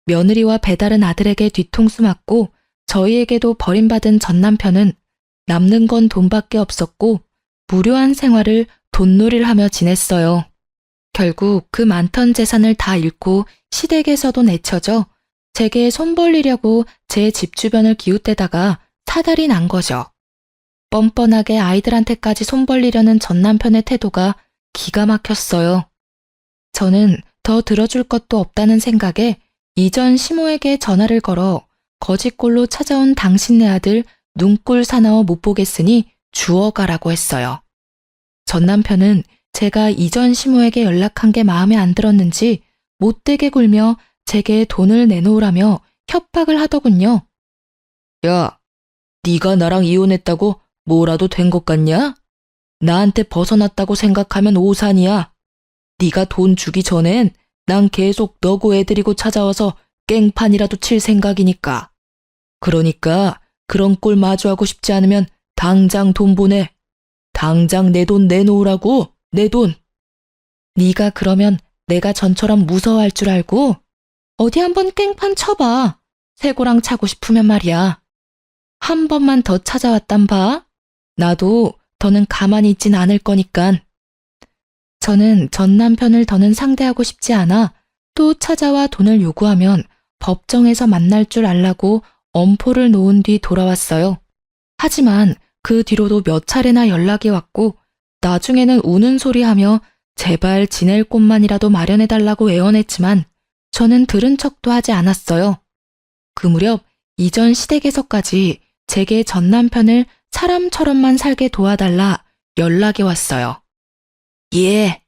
며느리와 배다른 아들에게 뒤통수 맞고 저희에게도 버림받은 전 남편은 남는 건 돈밖에 없었고 무료한 생활을 돈놀이를 하며 지냈어요. 결국 그 많던 재산을 다 잃고 시댁에서도 내쳐져 제게 손 벌리려고 제 집 주변을 기웃대다가 사달이 난 거죠. 뻔뻔하게 아이들한테까지 손 벌리려는 전 남편의 태도가 기가 막혔어요. 저는 더 들어줄 것도 없다는 생각에 이전 시모에게 전화를 걸어 거짓골로 찾아온 당신네 아들 눈꼴 사나워 못 보겠으니 주워가라고 했어요. 전 남편은 제가 이전 시모에게 연락한 게 마음에 안 들었는지 못되게 굴며 제게 돈을 내놓으라며 협박을 하더군요. 야, 네가 나랑 이혼했다고 뭐라도 된 것 같냐? 나한테 벗어났다고 생각하면 오산이야. 네가 돈 주기 전엔 난 계속 너고 애들이고 찾아와서 깽판이라도 칠 생각이니까. 그러니까 그런 꼴 마주하고 싶지 않으면 당장 돈 보내. 당장 내 돈 내놓으라고, 내 돈. 네가 그러면 내가 전처럼 무서워할 줄 알고? 어디 한번 깽판 쳐봐. 새고랑 차고 싶으면 말이야. 한 번만 더 찾아왔단 봐. 나도 더는 가만히 있진 않을 거니깐. 저는 전 남편을 더는 상대하고 싶지 않아 또 찾아와 돈을 요구하면 법정에서 만날 줄 알라고 엄포를 놓은 뒤 돌아왔어요. 하지만 그 뒤로도 몇 차례나 연락이 왔고 나중에는 우는 소리하며 제발 지낼 곳만이라도 마련해달라고 애원했지만 저는 들은 척도 하지 않았어요. 그 무렵 이전 시댁에서까지 제게 전 남편을 사람처럼만 살게 도와달라 연락이 왔어요. 예,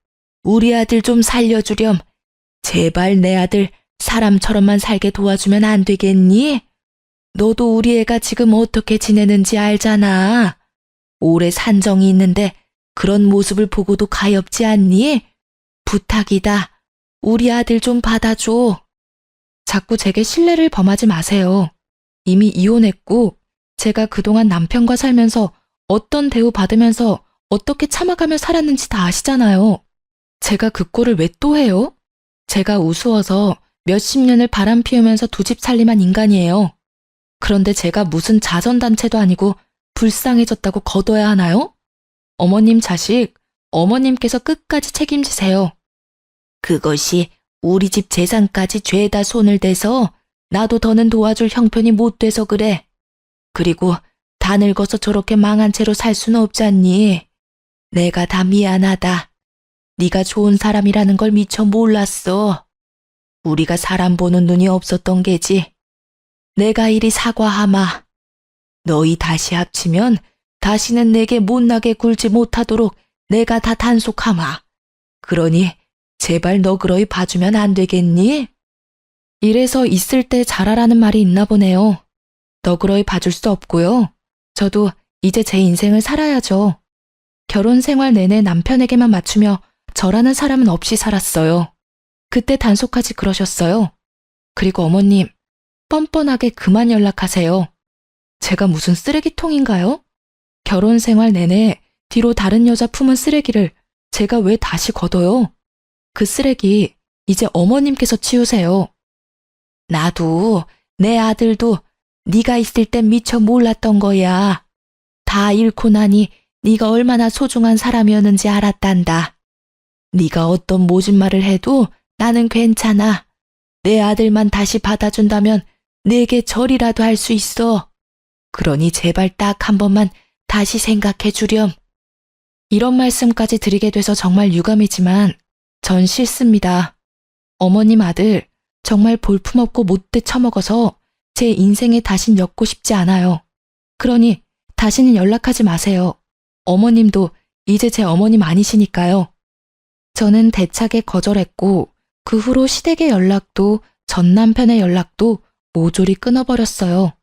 우리 아들 좀 살려주렴. 제발 내 아들 사람처럼만 살게 도와주면 안 되겠니? 너도 우리 애가 지금 어떻게 지내는지 알잖아. 오래 산정이 있는데 그런 모습을 보고도 가엾지 않니? 부탁이다. 우리 아들 좀 받아줘. 자꾸 제게 신뢰를 범하지 마세요. 이미 이혼했고 제가 그동안 남편과 살면서 어떤 대우 받으면서 어떻게 참아가며 살았는지 다 아시잖아요. 제가 그 꼴을 왜 또 해요? 제가 우스워서 몇십 년을 바람 피우면서 두 집 살림한 인간이에요. 그런데 제가 무슨 자선단체도 아니고 불쌍해졌다고 걷어야 하나요? 어머님 자식, 어머님께서 끝까지 책임지세요. 그것이 우리 집 재산까지 죄다 손을 대서 나도 더는 도와줄 형편이 못 돼서 그래. 그리고 다 늙어서 저렇게 망한 채로 살 수는 없잖니. 내가 다 미안하다. 네가 좋은 사람이라는 걸 미처 몰랐어. 우리가 사람 보는 눈이 없었던 게지. 내가 이리 사과하마. 너희 다시 합치면 다시는 내게 못나게 굴지 못하도록 내가 다 단속하마. 그러니 제발 너그러이 봐주면 안 되겠니? 이래서 있을 때 잘하라는 말이 있나 보네요. 너그러이 봐줄 수 없고요. 저도 이제 제 인생을 살아야죠. 결혼 생활 내내 남편에게만 맞추며 저라는 사람은 없이 살았어요. 그때 단속하지 그러셨어요. 그리고 어머님, 뻔뻔하게 그만 연락하세요. 제가 무슨 쓰레기통인가요? 결혼 생활 내내 뒤로 다른 여자 품은 쓰레기를 제가 왜 다시 걷어요? 그 쓰레기 이제 어머님께서 치우세요. 나도 내 아들도 네가 있을 땐 미처 몰랐던 거야. 다 잃고 나니 네가 얼마나 소중한 사람이었는지 알았단다. 네가 어떤 모진 말을 해도 나는 괜찮아. 내 아들만 다시 받아준다면 내게 절이라도 할 수 있어. 그러니 제발 딱 한 번만 다시 생각해 주렴. 이런 말씀까지 드리게 돼서 정말 유감이지만 전 싫습니다. 어머님 아들 정말 볼품없고 못돼 처먹어서 제 인생에 다신 엮고 싶지 않아요. 그러니 다시는 연락하지 마세요. 어머님도 이제 제 어머님 아니시니까요. 저는 대차게 거절했고 그 후로 시댁의 연락도 전 남편의 연락도 모조리 끊어버렸어요.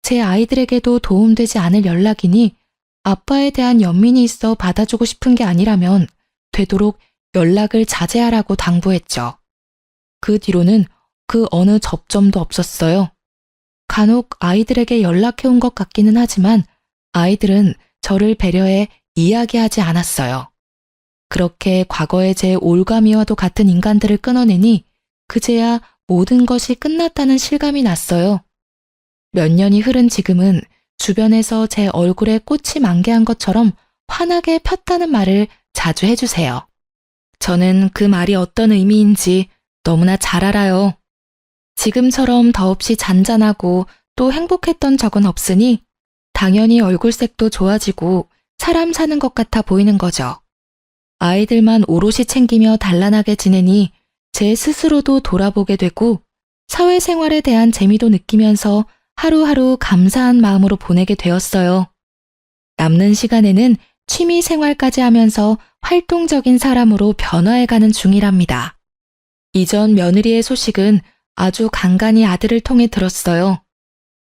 제 아이들에게도 도움되지 않을 연락이니 아빠에 대한 연민이 있어 받아주고 싶은 게 아니라면 되도록 연락을 자제하라고 당부했죠. 그 뒤로는 그 어느 접점도 없었어요. 간혹 아이들에게 연락해온 것 같기는 하지만 아이들은 저를 배려해 이야기하지 않았어요. 그렇게 과거의 제 올가미와도 같은 인간들을 끊어내니 그제야 모든 것이 끝났다는 실감이 났어요. 몇 년이 흐른 지금은 주변에서 제 얼굴에 꽃이 만개한 것처럼 환하게 폈다는 말을 자주 해주세요. 저는 그 말이 어떤 의미인지 너무나 잘 알아요. 지금처럼 더없이 잔잔하고 또 행복했던 적은 없으니 당연히 얼굴색도 좋아지고 사람 사는 것 같아 보이는 거죠. 아이들만 오롯이 챙기며 단란하게 지내니 제 스스로도 돌아보게 되고 사회생활에 대한 재미도 느끼면서 하루하루 감사한 마음으로 보내게 되었어요. 남는 시간에는 취미 생활까지 하면서 활동적인 사람으로 변화해가는 중이랍니다. 이전 며느리의 소식은 아주 간간히 아들을 통해 들었어요.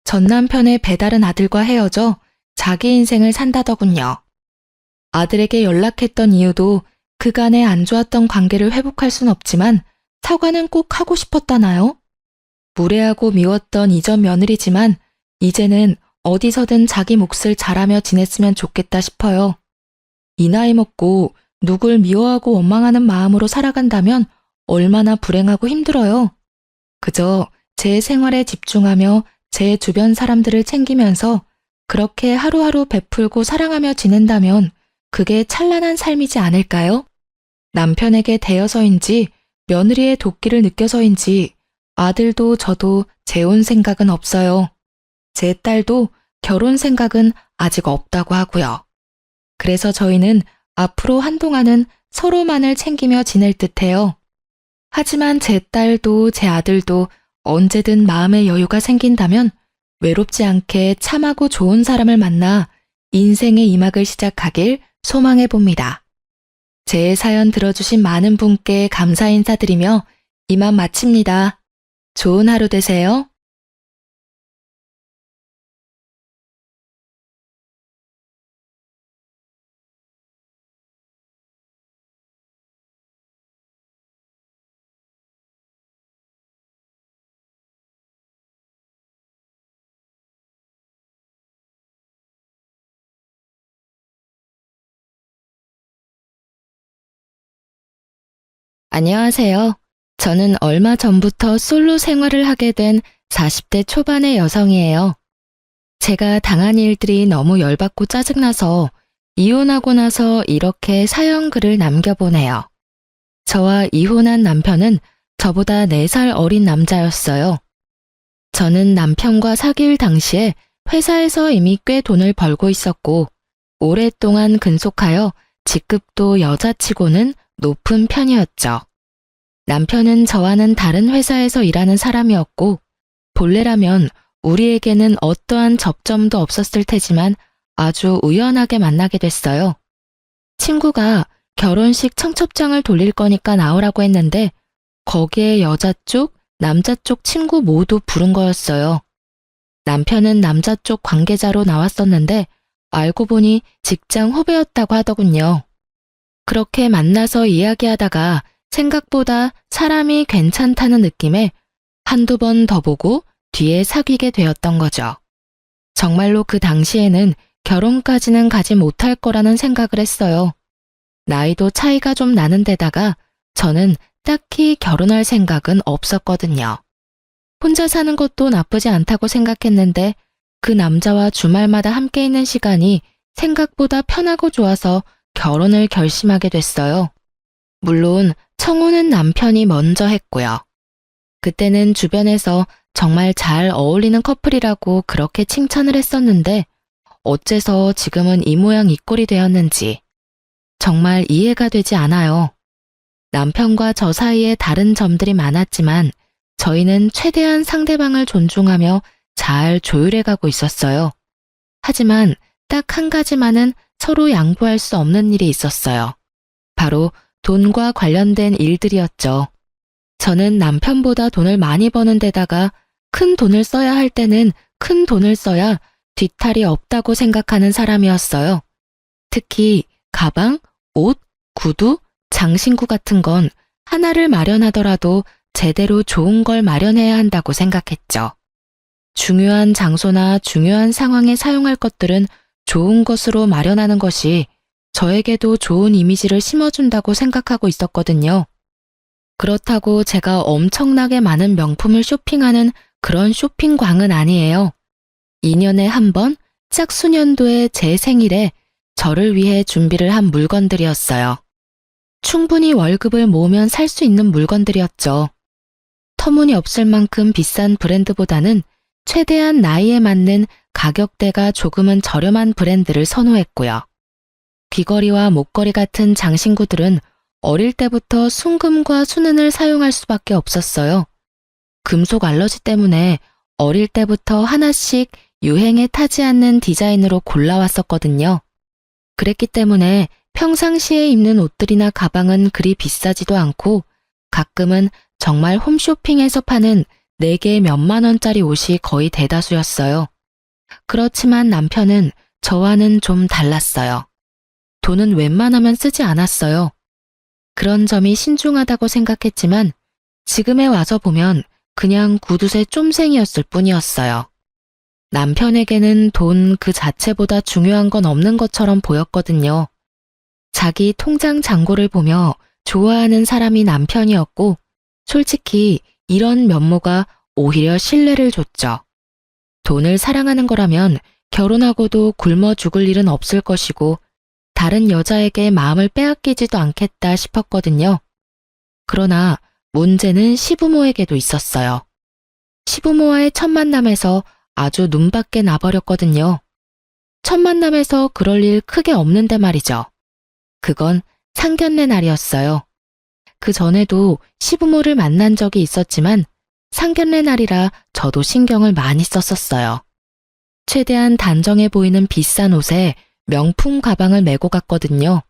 전 남편의 배다른 아들과 헤어져 자기 인생을 산다더군요. 아들에게 연락했던 이유도 그간의 안 좋았던 관계를 회복할 순 없지만 사과는 꼭 하고 싶었다나요? 무례하고 미웠던 이전 며느리지만 이제는 어디서든 자기 몫을 잘하며 지냈으면 좋겠다 싶어요. 이 나이 먹고 누굴 미워하고 원망하는 마음으로 살아간다면 얼마나 불행하고 힘들어요. 그저 제 생활에 집중하며 제 주변 사람들을 챙기면서 그렇게 하루하루 베풀고 사랑하며 지낸다면 그게 찬란한 삶이지 않을까요? 남편에게 대여서인지 며느리의 도끼를 느껴서인지 아들도 저도 재혼 생각은 없어요. 제 딸도 결혼 생각은 아직 없다고 하고요. 그래서 저희는 앞으로 한동안은 서로만을 챙기며 지낼 듯해요. 하지만 제 딸도 제 아들도 언제든 마음의 여유가 생긴다면 외롭지 않게 참하고 좋은 사람을 만나 인생의 이막을 시작하길 소망해 봅니다. 제 사연 들어주신 많은 분께 감사 인사드리며 이만 마칩니다. 좋은 하루 되세요. 안녕하세요. 저는 얼마 전부터 솔로 생활을 하게 된 40대 초반의 여성이에요. 제가 당한 일들이 너무 열받고 짜증나서 이혼하고 나서 이렇게 사연 글을 남겨보네요. 저와 이혼한 남편은 저보다 4살 어린 남자였어요. 저는 남편과 사귈 당시에 회사에서 이미 꽤 돈을 벌고 있었고 오랫동안 근속하여 직급도 여자치고는 높은 편이었죠. 남편은 저와는 다른 회사에서 일하는 사람이었고 본래라면 우리에게는 어떠한 접점도 없었을 테지만 아주 우연하게 만나게 됐어요. 친구가 결혼식 청첩장을 돌릴 거니까 나오라고 했는데 거기에 여자 쪽, 남자 쪽 친구 모두 부른 거였어요. 남편은 남자 쪽 관계자로 나왔었는데 알고 보니 직장 후배였다고 하더군요. 그렇게 만나서 이야기하다가 생각보다 사람이 괜찮다는 느낌에 한두 번 더 보고 뒤에 사귀게 되었던 거죠. 정말로 그 당시에는 결혼까지는 가지 못할 거라는 생각을 했어요. 나이도 차이가 좀 나는 데다가 저는 딱히 결혼할 생각은 없었거든요. 혼자 사는 것도 나쁘지 않다고 생각했는데 그 남자와 주말마다 함께 있는 시간이 생각보다 편하고 좋아서 결혼을 결심하게 됐어요. 물론 청혼은 남편이 먼저 했고요. 그때는 주변에서 정말 잘 어울리는 커플이라고 그렇게 칭찬을 했었는데 어째서 지금은 이 모양 이 꼴이 되었는지 정말 이해가 되지 않아요. 남편과 저 사이에 다른 점들이 많았지만 저희는 최대한 상대방을 존중하며 잘 조율해 가고 있었어요. 하지만 딱 한 가지만은 서로 양보할 수 없는 일이 있었어요. 바로 돈과 관련된 일들이었죠. 저는 남편보다 돈을 많이 버는 데다가 큰 돈을 써야 할 때는 큰 돈을 써야 뒤탈이 없다고 생각하는 사람이었어요. 특히 가방, 옷, 구두, 장신구 같은 건 하나를 마련하더라도 제대로 좋은 걸 마련해야 한다고 생각했죠. 중요한 장소나 중요한 상황에 사용할 것들은 좋은 것으로 마련하는 것이 저에게도 좋은 이미지를 심어준다고 생각하고 있었거든요. 그렇다고 제가 엄청나게 많은 명품을 쇼핑하는 그런 쇼핑광은 아니에요. 2년에 한 번, 짝수년도에 제 생일에 저를 위해 준비를 한 물건들이었어요. 충분히 월급을 모으면 살 수 있는 물건들이었죠. 터무니없을 만큼 비싼 브랜드보다는 최대한 나이에 맞는 가격대가 조금은 저렴한 브랜드를 선호했고요. 귀걸이와 목걸이 같은 장신구들은 어릴 때부터 순금과 순은을 사용할 수밖에 없었어요. 금속 알러지 때문에 어릴 때부터 하나씩 유행에 타지 않는 디자인으로 골라왔었거든요. 그랬기 때문에 평상시에 입는 옷들이나 가방은 그리 비싸지도 않고 가끔은 정말 홈쇼핑에서 파는 4개 몇만 원짜리 옷이 거의 대다수였어요. 그렇지만 남편은 저와는 좀 달랐어요. 돈은 웬만하면 쓰지 않았어요. 그런 점이 신중하다고 생각했지만 지금에 와서 보면 그냥 구두쇠 쫌생이었을 뿐이었어요. 남편에게는 돈 그 자체보다 중요한 건 없는 것처럼 보였거든요. 자기 통장 잔고를 보며 좋아하는 사람이 남편이었고 솔직히 이런 면모가 오히려 신뢰를 줬죠. 돈을 사랑하는 거라면 결혼하고도 굶어 죽을 일은 없을 것이고 다른 여자에게 마음을 빼앗기지도 않겠다 싶었거든요. 그러나 문제는 시부모에게도 있었어요. 시부모와의 첫 만남에서 아주 눈밖에 나버렸거든요. 첫 만남에서 그럴 일 크게 없는데 말이죠. 그건 상견례 날이었어요. 그 전에도 시부모를 만난 적이 있었지만 상견례 날이라 저도 신경을 많이 썼었어요. 최대한 단정해 보이는 비싼 옷에 명품 가방을 메고 갔거든요.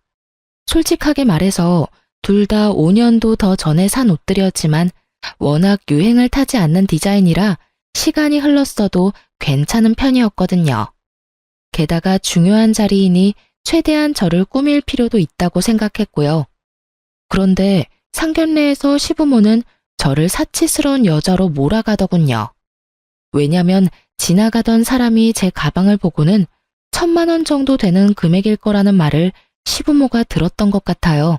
솔직하게 말해서 둘 다 5년도 더 전에 산 옷들이었지만 워낙 유행을 타지 않는 디자인이라 시간이 흘렀어도 괜찮은 편이었거든요. 게다가 중요한 자리이니 최대한 저를 꾸밀 필요도 있다고 생각했고요. 그런데 상견례에서 시부모는 저를 사치스러운 여자로 몰아가더군요. 왜냐면 지나가던 사람이 제 가방을 보고는 1,000만 원 정도 되는 금액일 거라는 말을 시부모가 들었던 것 같아요.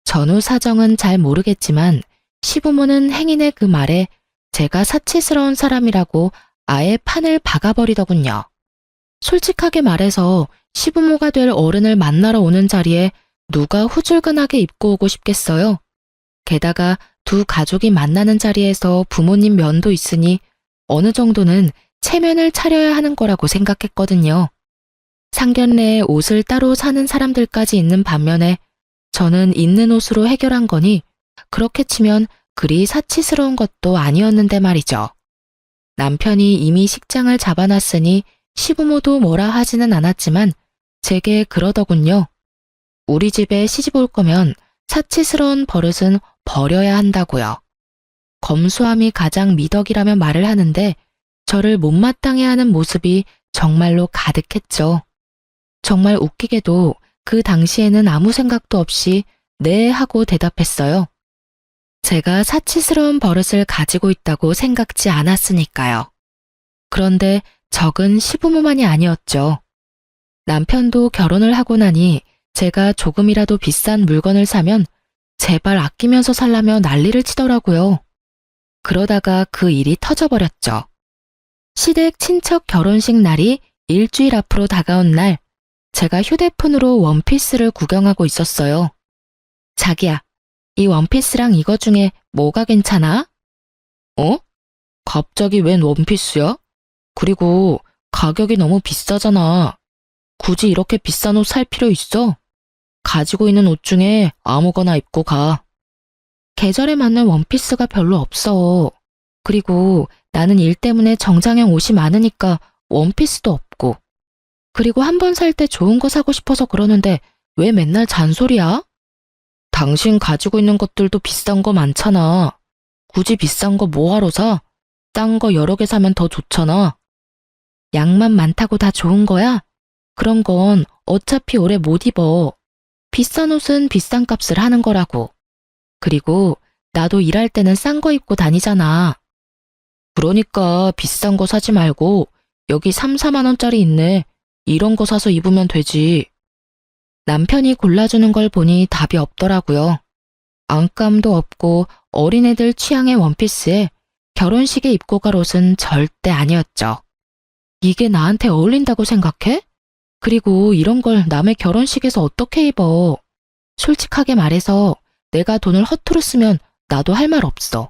전후 사정은 잘 모르겠지만 시부모는 행인의 그 말에 제가 사치스러운 사람이라고 아예 판을 박아버리더군요. 솔직하게 말해서 시부모가 될 어른을 만나러 오는 자리에 누가 후줄근하게 입고 오고 싶겠어요? 게다가 두 가족이 만나는 자리에서 부모님 면도 있으니 어느 정도는 체면을 차려야 하는 거라고 생각했거든요. 상견례에 옷을 따로 사는 사람들까지 있는 반면에 저는 있는 옷으로 해결한 거니 그렇게 치면 그리 사치스러운 것도 아니었는데 말이죠. 남편이 이미 식장을 잡아놨으니 시부모도 뭐라 하지는 않았지만 제게 그러더군요. 우리 집에 시집 올 거면 사치스러운 버릇은 버려야 한다고요. 검소함이 가장 미덕이라며 말을 하는데 저를 못마땅해 하는 모습이 정말로 가득했죠. 정말 웃기게도 그 당시에는 아무 생각도 없이 네 하고 대답했어요. 제가 사치스러운 버릇을 가지고 있다고 생각지 않았으니까요. 그런데 적은 시부모만이 아니었죠. 남편도 결혼을 하고 나니 제가 조금이라도 비싼 물건을 사면 제발 아끼면서 살라며 난리를 치더라고요. 그러다가 그 일이 터져버렸죠. 시댁 친척 결혼식 날이 일주일 앞으로 다가온 날, 제가 휴대폰으로 원피스를 구경하고 있었어요. 자기야, 이 원피스랑 이거 중에 뭐가 괜찮아? 어? 갑자기 웬 원피스야? 그리고 가격이 너무 비싸잖아. 굳이 이렇게 비싼 옷 살 필요 있어? 가지고 있는 옷 중에 아무거나 입고 가. 계절에 맞는 원피스가 별로 없어. 그리고 나는 일 때문에 정장형 옷이 많으니까 원피스도 없고. 그리고 한 번 살 때 좋은 거 사고 싶어서 그러는데 왜 맨날 잔소리야? 당신 가지고 있는 것들도 비싼 거 많잖아. 굳이 비싼 거 뭐하러 사? 싼 거 여러 개 사면 더 좋잖아. 양만 많다고 다 좋은 거야? 그런 건 어차피 오래 못 입어. 비싼 옷은 비싼 값을 하는 거라고. 그리고 나도 일할 때는 싼 거 입고 다니잖아. 그러니까 비싼 거 사지 말고 여기 3, 4만 원짜리 있네. 이런 거 사서 입으면 되지. 남편이 골라주는 걸 보니 답이 없더라고요. 안감도 없고 어린애들 취향의 원피스에 결혼식에 입고 갈 옷은 절대 아니었죠. 이게 나한테 어울린다고 생각해? 그리고 이런 걸 남의 결혼식에서 어떻게 입어? 솔직하게 말해서 내가 돈을 허투루 쓰면 나도 할 말 없어.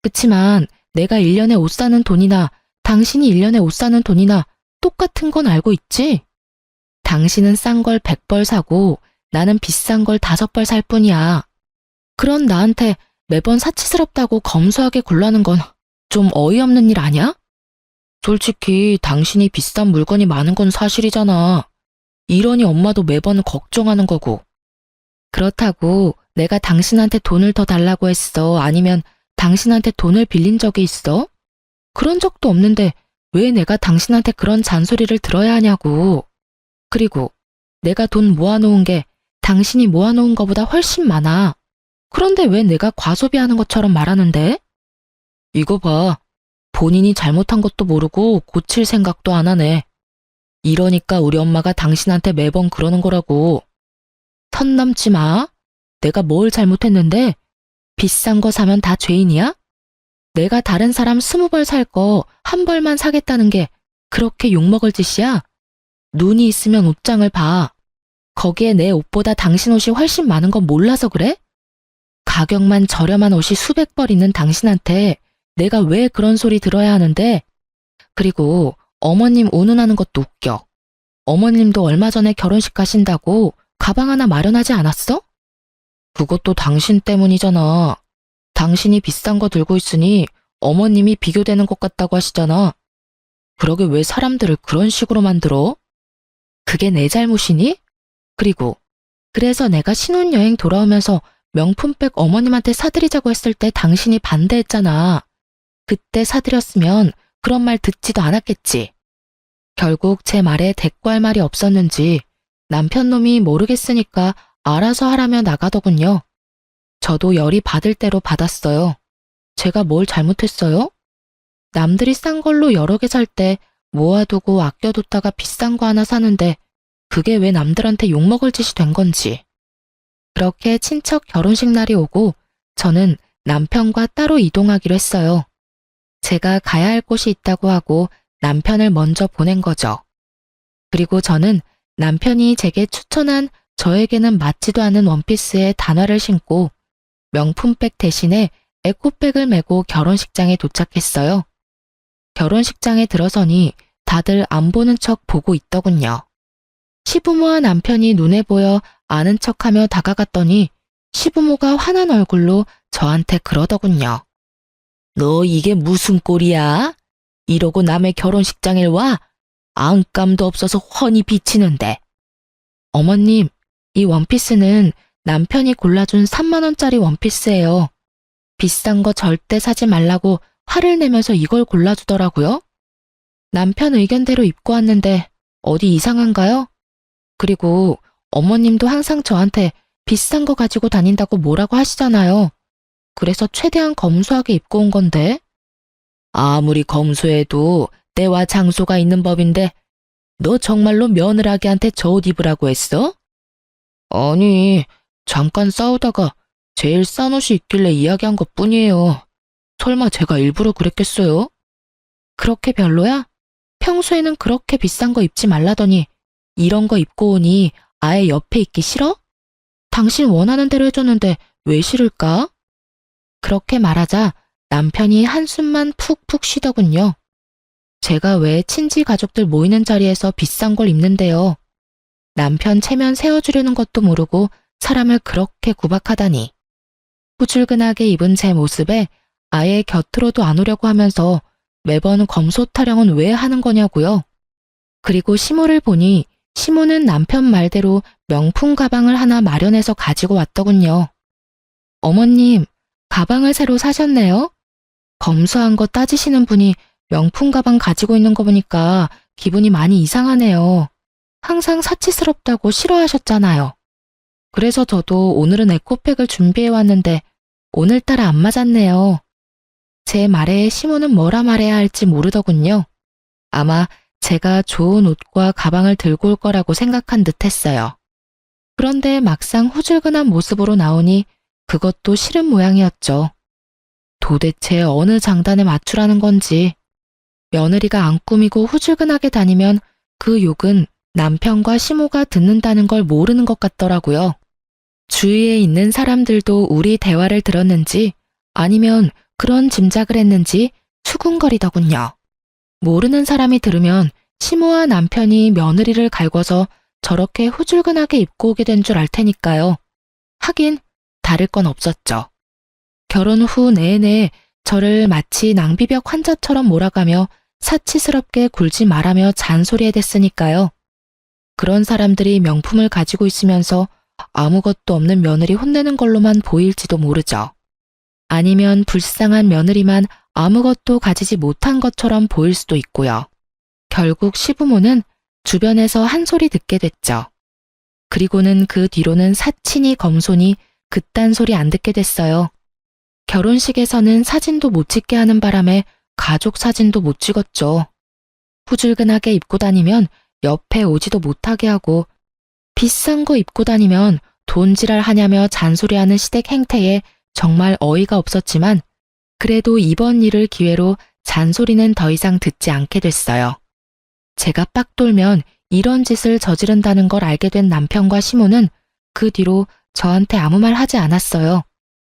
그치만 내가 1년에 옷 사는 돈이나 당신이 1년에 옷 사는 돈이나 똑같은 건 알고 있지? 당신은 싼 걸 100벌 사고 나는 비싼 걸 5벌 살 뿐이야. 그런 나한테 매번 사치스럽다고 검소하게 굴라는 건 좀 어이없는 일 아냐? 솔직히 당신이 비싼 물건이 많은 건 사실이잖아. 이러니 엄마도 매번 걱정하는 거고. 그렇다고 내가 당신한테 돈을 더 달라고 했어? 아니면 당신한테 돈을 빌린 적이 있어? 그런 적도 없는데 왜 내가 당신한테 그런 잔소리를 들어야 하냐고. 그리고 내가 돈 모아놓은 게 당신이 모아놓은 거보다 훨씬 많아. 그런데 왜 내가 과소비하는 것처럼 말하는데? 이거 봐. 본인이 잘못한 것도 모르고 고칠 생각도 안 하네. 이러니까 우리 엄마가 당신한테 매번 그러는 거라고. 선 넘지 마. 내가 뭘 잘못했는데? 비싼 거 사면 다 죄인이야? 내가 다른 사람 20벌 살 거 한 벌만 사겠다는 게 그렇게 욕먹을 짓이야? 눈이 있으면 옷장을 봐. 거기에 내 옷보다 당신 옷이 훨씬 많은 건 몰라서 그래? 가격만 저렴한 옷이 수백 벌 있는 당신한테 내가 왜 그런 소리 들어야 하는데? 그리고 어머님 운운하는 것도 웃겨. 어머님도 얼마 전에 결혼식 가신다고 가방 하나 마련하지 않았어? 그것도 당신 때문이잖아. 당신이 비싼 거 들고 있으니 어머님이 비교되는 것 같다고 하시잖아. 그러게 왜 사람들을 그런 식으로 만들어? 그게 내 잘못이니? 그리고 그래서 내가 신혼여행 돌아오면서 명품백 어머님한테 사드리자고 했을 때 당신이 반대했잖아. 그때 사드렸으면 그런 말 듣지도 않았겠지. 결국 제 말에 대꾸할 말이 없었는지 남편 놈이 모르겠으니까 알아서 하라며 나가더군요. 저도 열이 받을 대로 받았어요. 제가 뭘 잘못했어요? 남들이 싼 걸로 여러 개 살 때 모아두고 아껴뒀다가 비싼 거 하나 사는데 그게 왜 남들한테 욕먹을 짓이 된 건지. 그렇게 친척 결혼식 날이 오고 저는 남편과 따로 이동하기로 했어요. 제가 가야 할 곳이 있다고 하고 남편을 먼저 보낸 거죠. 그리고 저는 남편이 제게 추천한 저에게는 맞지도 않은 원피스에 단화를 신고 명품백 대신에 에코백을 메고 결혼식장에 도착했어요. 결혼식장에 들어서니 다들 안 보는 척 보고 있더군요. 시부모와 남편이 눈에 보여 아는 척하며 다가갔더니 시부모가 환한 얼굴로 저한테 그러더군요. 너 이게 무슨 꼴이야? 이러고 남의 결혼식장에 와? 안감도 없어서 훤히 비치는데. 어머님, 이 원피스는 남편이 골라준 3만 원짜리 원피스예요. 비싼 거 절대 사지 말라고 화를 내면서 이걸 골라주더라고요. 남편 의견대로 입고 왔는데 어디 이상한가요? 그리고 어머님도 항상 저한테 비싼 거 가지고 다닌다고 뭐라고 하시잖아요. 그래서 최대한 검소하게 입고 온 건데. 아무리 검소해도 때와 장소가 있는 법인데 너 정말로 며느라기한테 저 옷 입으라고 했어? 아니, 잠깐 싸우다가 제일 싼 옷이 있길래 이야기한 것뿐이에요. 설마 제가 일부러 그랬겠어요? 그렇게 별로야? 평소에는 그렇게 비싼 거 입지 말라더니 이런 거 입고 오니 아예 옆에 있기 싫어? 당신 원하는 대로 해줬는데 왜 싫을까? 그렇게 말하자 남편이 한숨만 푹푹 쉬더군요. 제가 왜 친지 가족들 모이는 자리에서 비싼 걸 입는데요? 남편 체면 세워주려는 것도 모르고 사람을 그렇게 구박하다니. 후줄근하게 입은 제 모습에 아예 곁으로도 안 오려고 하면서 매번 검소 타령은 왜 하는 거냐고요. 그리고 시모를 보니 시모는 남편 말대로 명품 가방을 하나 마련해서 가지고 왔더군요. 어머님, 가방을 새로 사셨네요? 검소한 거 따지시는 분이 명품 가방 가지고 있는 거 보니까 기분이 많이 이상하네요. 항상 사치스럽다고 싫어하셨잖아요. 그래서 저도 오늘은 에코백을 준비해 왔는데 오늘따라 안 맞았네요. 제 말에 시모는 뭐라 말해야 할지 모르더군요. 아마 제가 좋은 옷과 가방을 들고 올 거라고 생각한 듯 했어요. 그런데 막상 후줄근한 모습으로 나오니 그것도 싫은 모양이었죠. 도대체 어느 장단에 맞추라는 건지. 며느리가 안 꾸미고 후줄근하게 다니면 그 욕은 남편과 시모가 듣는다는 걸 모르는 것 같더라고요. 주위에 있는 사람들도 우리 대화를 들었는지 아니면 그런 짐작을 했는지 수군거리더군요. 모르는 사람이 들으면 시모와 남편이 며느리를 갈궈서 저렇게 후줄근하게 입고 오게 된 줄 알 테니까요. 하긴 다를 건 없었죠. 결혼 후 내내 저를 마치 낭비벽 환자처럼 몰아가며 사치스럽게 굴지 말라며 잔소리해댔으니까요. 그런 사람들이 명품을 가지고 있으면서 아무것도 없는 며느리 혼내는 걸로만 보일지도 모르죠. 아니면 불쌍한 며느리만 아무것도 가지지 못한 것처럼 보일 수도 있고요. 결국 시부모는 주변에서 한 소리 듣게 됐죠. 그리고는 그 뒤로는 사치니 검소니 그딴 소리 안 듣게 됐어요. 결혼식에서는 사진도 못 찍게 하는 바람에 가족 사진도 못 찍었죠. 후줄근하게 입고 다니면 옆에 오지도 못하게 하고 비싼 거 입고 다니면 돈지랄 하냐며 잔소리하는 시댁 행태에 정말 어이가 없었지만 그래도 이번 일을 기회로 잔소리는 더 이상 듣지 않게 됐어요. 제가 빡 돌면 이런 짓을 저지른다는 걸 알게 된 남편과 시모는 그 뒤로 저한테 아무 말 하지 않았어요.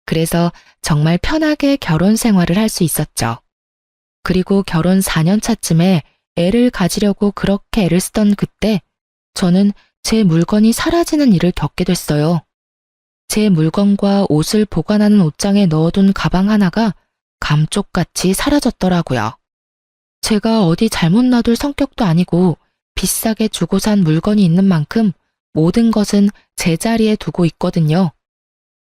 그래서 정말 편하게 결혼 생활을 할 수 있었죠. 그리고 결혼 4년 차쯤에 애를 가지려고 그렇게 애를 쓰던 그때 저는 제 물건이 사라지는 일을 겪게 됐어요. 제 물건과 옷을 보관하는 옷장에 넣어둔 가방 하나가 감쪽같이 사라졌더라고요. 제가 어디 잘못 놔둘 성격도 아니고 비싸게 주고 산 물건이 있는 만큼 모든 것은 제자리에 두고 있거든요.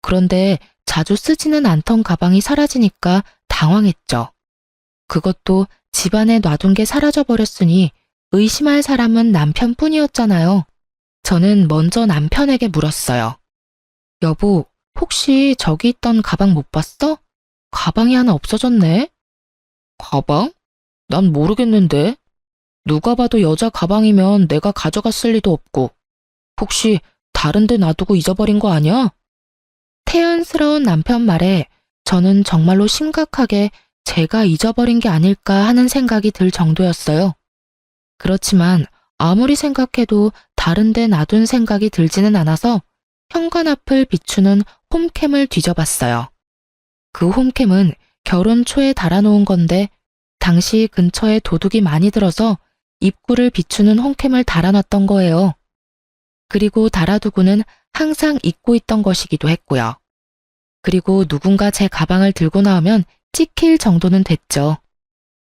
그런데 자주 쓰지는 않던 가방이 사라지니까 당황했죠. 그것도 집안에 놔둔 게 사라져버렸으니 의심할 사람은 남편뿐이었잖아요. 저는 먼저 남편에게 물었어요. 여보, 혹시 저기 있던 가방 못 봤어? 가방이 하나 없어졌네? 가방? 난 모르겠는데. 누가 봐도 여자 가방이면 내가 가져갔을 리도 없고. 혹시 다른 데 놔두고 잊어버린 거 아니야? 태연스러운 남편 말에 저는 정말로 심각하게 제가 잊어버린 게 아닐까 하는 생각이 들 정도였어요. 그렇지만 아무리 생각해도 다른 데 놔둔 생각이 들지는 않아서 현관 앞을 비추는 홈캠을 뒤져봤어요. 그 홈캠은 결혼 초에 달아놓은 건데 당시 근처에 도둑이 많이 들어서 입구를 비추는 홈캠을 달아놨던 거예요. 그리고 달아두고는 항상 잊고 있던 것이기도 했고요. 그리고 누군가 제 가방을 들고 나오면 찍힐 정도는 됐죠.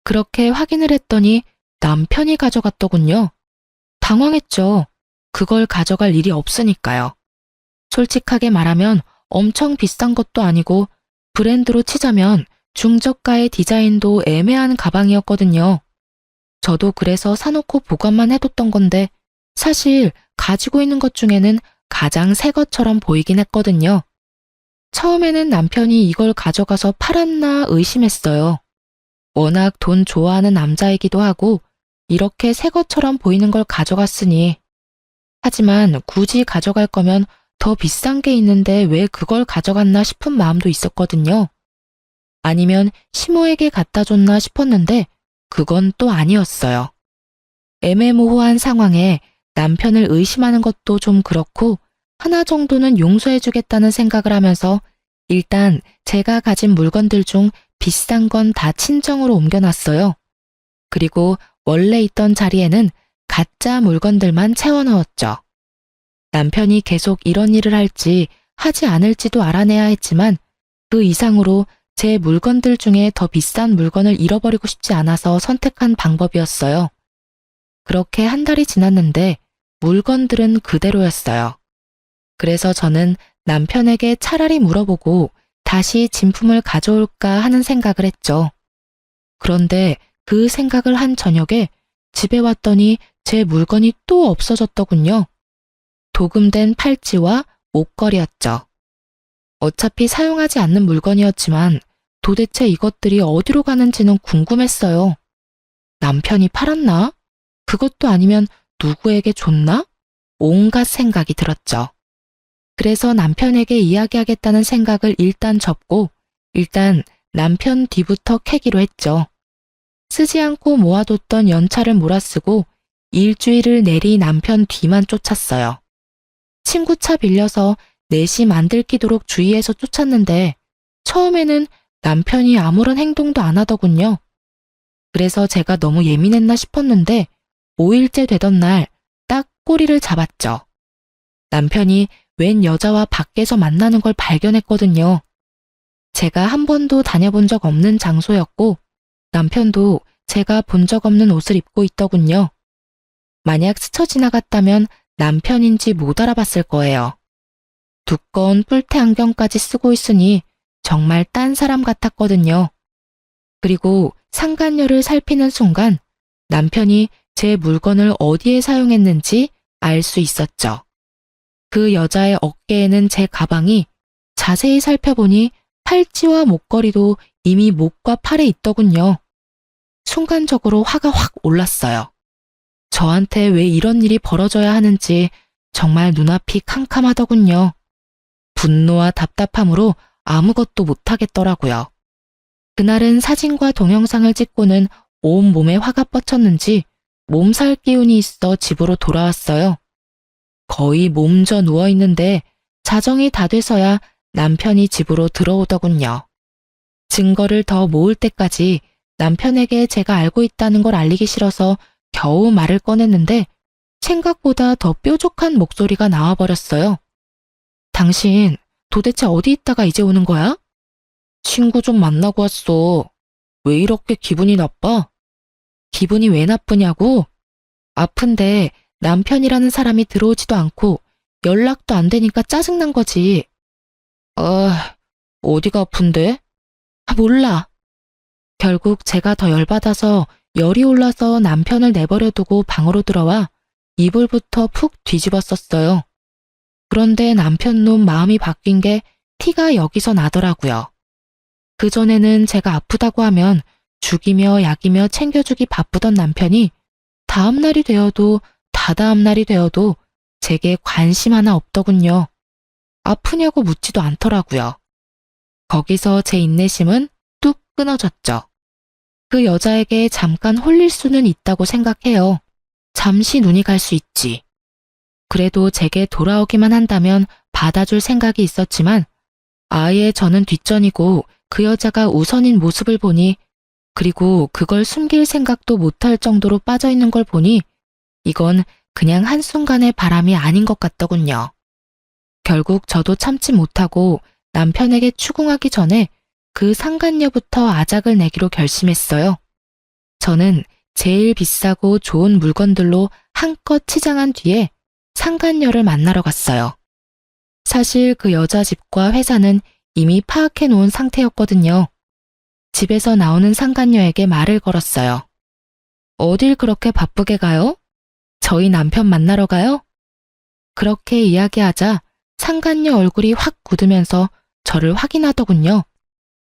그렇게 확인을 했더니 남편이 가져갔더군요. 당황했죠. 그걸 가져갈 일이 없으니까요. 솔직하게 말하면 엄청 비싼 것도 아니고 브랜드로 치자면 중저가의 디자인도 애매한 가방이었거든요. 저도 그래서 사놓고 보관만 해뒀던 건데 사실 가지고 있는 것 중에는 가장 새 것처럼 보이긴 했거든요. 처음에는 남편이 이걸 가져가서 팔았나 의심했어요. 워낙 돈 좋아하는 남자이기도 하고 이렇게 새 것처럼 보이는 걸 가져갔으니. 하지만 굳이 가져갈 거면 더 비싼 게 있는데 왜 그걸 가져갔나 싶은 마음도 있었거든요. 아니면 시모에게 갖다 줬나 싶었는데 그건 또 아니었어요. 애매모호한 상황에 남편을 의심하는 것도 좀 그렇고 하나 정도는 용서해주겠다는 생각을 하면서 일단 제가 가진 물건들 중 비싼 건 다 친정으로 옮겨놨어요. 그리고 원래 있던 자리에는 가짜 물건들만 채워넣었죠. 남편이 계속 이런 일을 할지 하지 않을지도 알아내야 했지만 그 이상으로 제 물건들 중에 더 비싼 물건을 잃어버리고 싶지 않아서 선택한 방법이었어요. 그렇게 한 달이 지났는데 물건들은 그대로였어요. 그래서 저는 남편에게 차라리 물어보고 다시 진품을 가져올까 하는 생각을 했죠. 그런데 그 생각을 한 저녁에 집에 왔더니 제 물건이 또 없어졌더군요. 도금된 팔찌와 목걸이였죠. 어차피 사용하지 않는 물건이었지만 도대체 이것들이 어디로 가는지는 궁금했어요. 남편이 팔았나? 그것도 아니면 누구에게 줬나? 온갖 생각이 들었죠. 그래서 남편에게 이야기하겠다는 생각을 일단 접고 일단 남편 뒤부터 캐기로 했죠. 쓰지 않고 모아뒀던 연차를 몰아쓰고 일주일을 내리 남편 뒤만 쫓았어요. 친구 차 빌려서 넷이 만들기도록 주의해서 쫓았는데 처음에는 남편이 아무런 행동도 안 하더군요. 그래서 제가 너무 예민했나 싶었는데 5일째 되던 날 딱 꼬리를 잡았죠. 남편이 웬 여자와 밖에서 만나는 걸 발견했거든요. 제가 한 번도 다녀본 적 없는 장소였고 남편도 제가 본 적 없는 옷을 입고 있더군요. 만약 스쳐 지나갔다면 남편인지 못 알아봤을 거예요. 두꺼운 뿔테 안경까지 쓰고 있으니 정말 딴 사람 같았거든요. 그리고 상간녀를 살피는 순간 남편이 제 물건을 어디에 사용했는지 알 수 있었죠. 그 여자의 어깨에는 제 가방이 자세히 살펴보니 팔찌와 목걸이도 이미 목과 팔에 있더군요. 순간적으로 화가 확 올랐어요. 저한테 왜 이런 일이 벌어져야 하는지 정말 눈앞이 캄캄하더군요. 분노와 답답함으로 아무것도 못하겠더라고요. 그날은 사진과 동영상을 찍고는 온몸에 화가 뻗쳤는지 몸살 기운이 있어 집으로 돌아왔어요. 거의 몸져 누워있는데 자정이 다 돼서야 남편이 집으로 들어오더군요. 증거를 더 모을 때까지 남편에게 제가 알고 있다는 걸 알리기 싫어서 겨우 말을 꺼냈는데 생각보다 더 뾰족한 목소리가 나와버렸어요. 당신 도대체 어디 있다가 이제 오는 거야? 친구 좀 만나고 왔어. 왜 이렇게 기분이 나빠? 기분이 왜 나쁘냐고? 아픈데 남편이라는 사람이 들어오지도 않고 연락도 안 되니까 짜증난 거지. 어디가 아픈데? 몰라. 결국 제가 더 열받아서 열이 올라서 남편을 내버려두고 방으로 들어와 이불부터 푹 뒤집었었어요. 그런데 남편 놈 마음이 바뀐 게 티가 여기서 나더라고요. 그전에는 제가 아프다고 하면 죽이며 약이며 챙겨주기 바쁘던 남편이 다음 날이 되어도 다다음 날이 되어도 제게 관심 하나 없더군요. 아프냐고 묻지도 않더라고요. 거기서 제 인내심은 뚝 끊어졌죠. 그 여자에게 잠깐 홀릴 수는 있다고 생각해요. 잠시 눈이 갈 수 있지. 그래도 제게 돌아오기만 한다면 받아줄 생각이 있었지만 아예 저는 뒷전이고 그 여자가 우선인 모습을 보니 그리고 그걸 숨길 생각도 못할 정도로 빠져있는 걸 보니 이건 그냥 한순간의 바람이 아닌 것 같더군요. 결국 저도 참지 못하고 남편에게 추궁하기 전에 그 상간녀부터 아작을 내기로 결심했어요. 저는 제일 비싸고 좋은 물건들로 한껏 치장한 뒤에 상간녀를 만나러 갔어요. 사실 그 여자 집과 회사는 이미 파악해 놓은 상태였거든요. 집에서 나오는 상간녀에게 말을 걸었어요. 어딜 그렇게 바쁘게 가요? 저희 남편 만나러 가요? 그렇게 이야기하자 상간녀 얼굴이 확 굳으면서 저를 확인하더군요.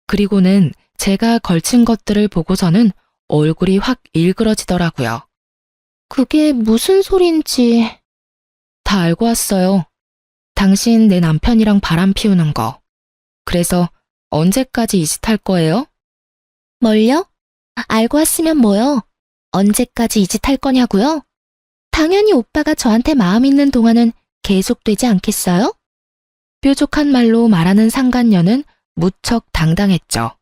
그리고는 제가 걸친 것들을 보고서는 얼굴이 확 일그러지더라고요. 그게 무슨 소린지 다 알고 왔어요. 당신 내 남편이랑 바람 피우는 거. 그래서 언제까지 이 짓 할 거예요? 뭘요? 알고 왔으면 뭐요? 언제까지 이 짓 할 거냐고요? 당연히 오빠가 저한테 마음 있는 동안은 계속되지 않겠어요? 뾰족한 말로 말하는 상간녀는 무척 당당했죠.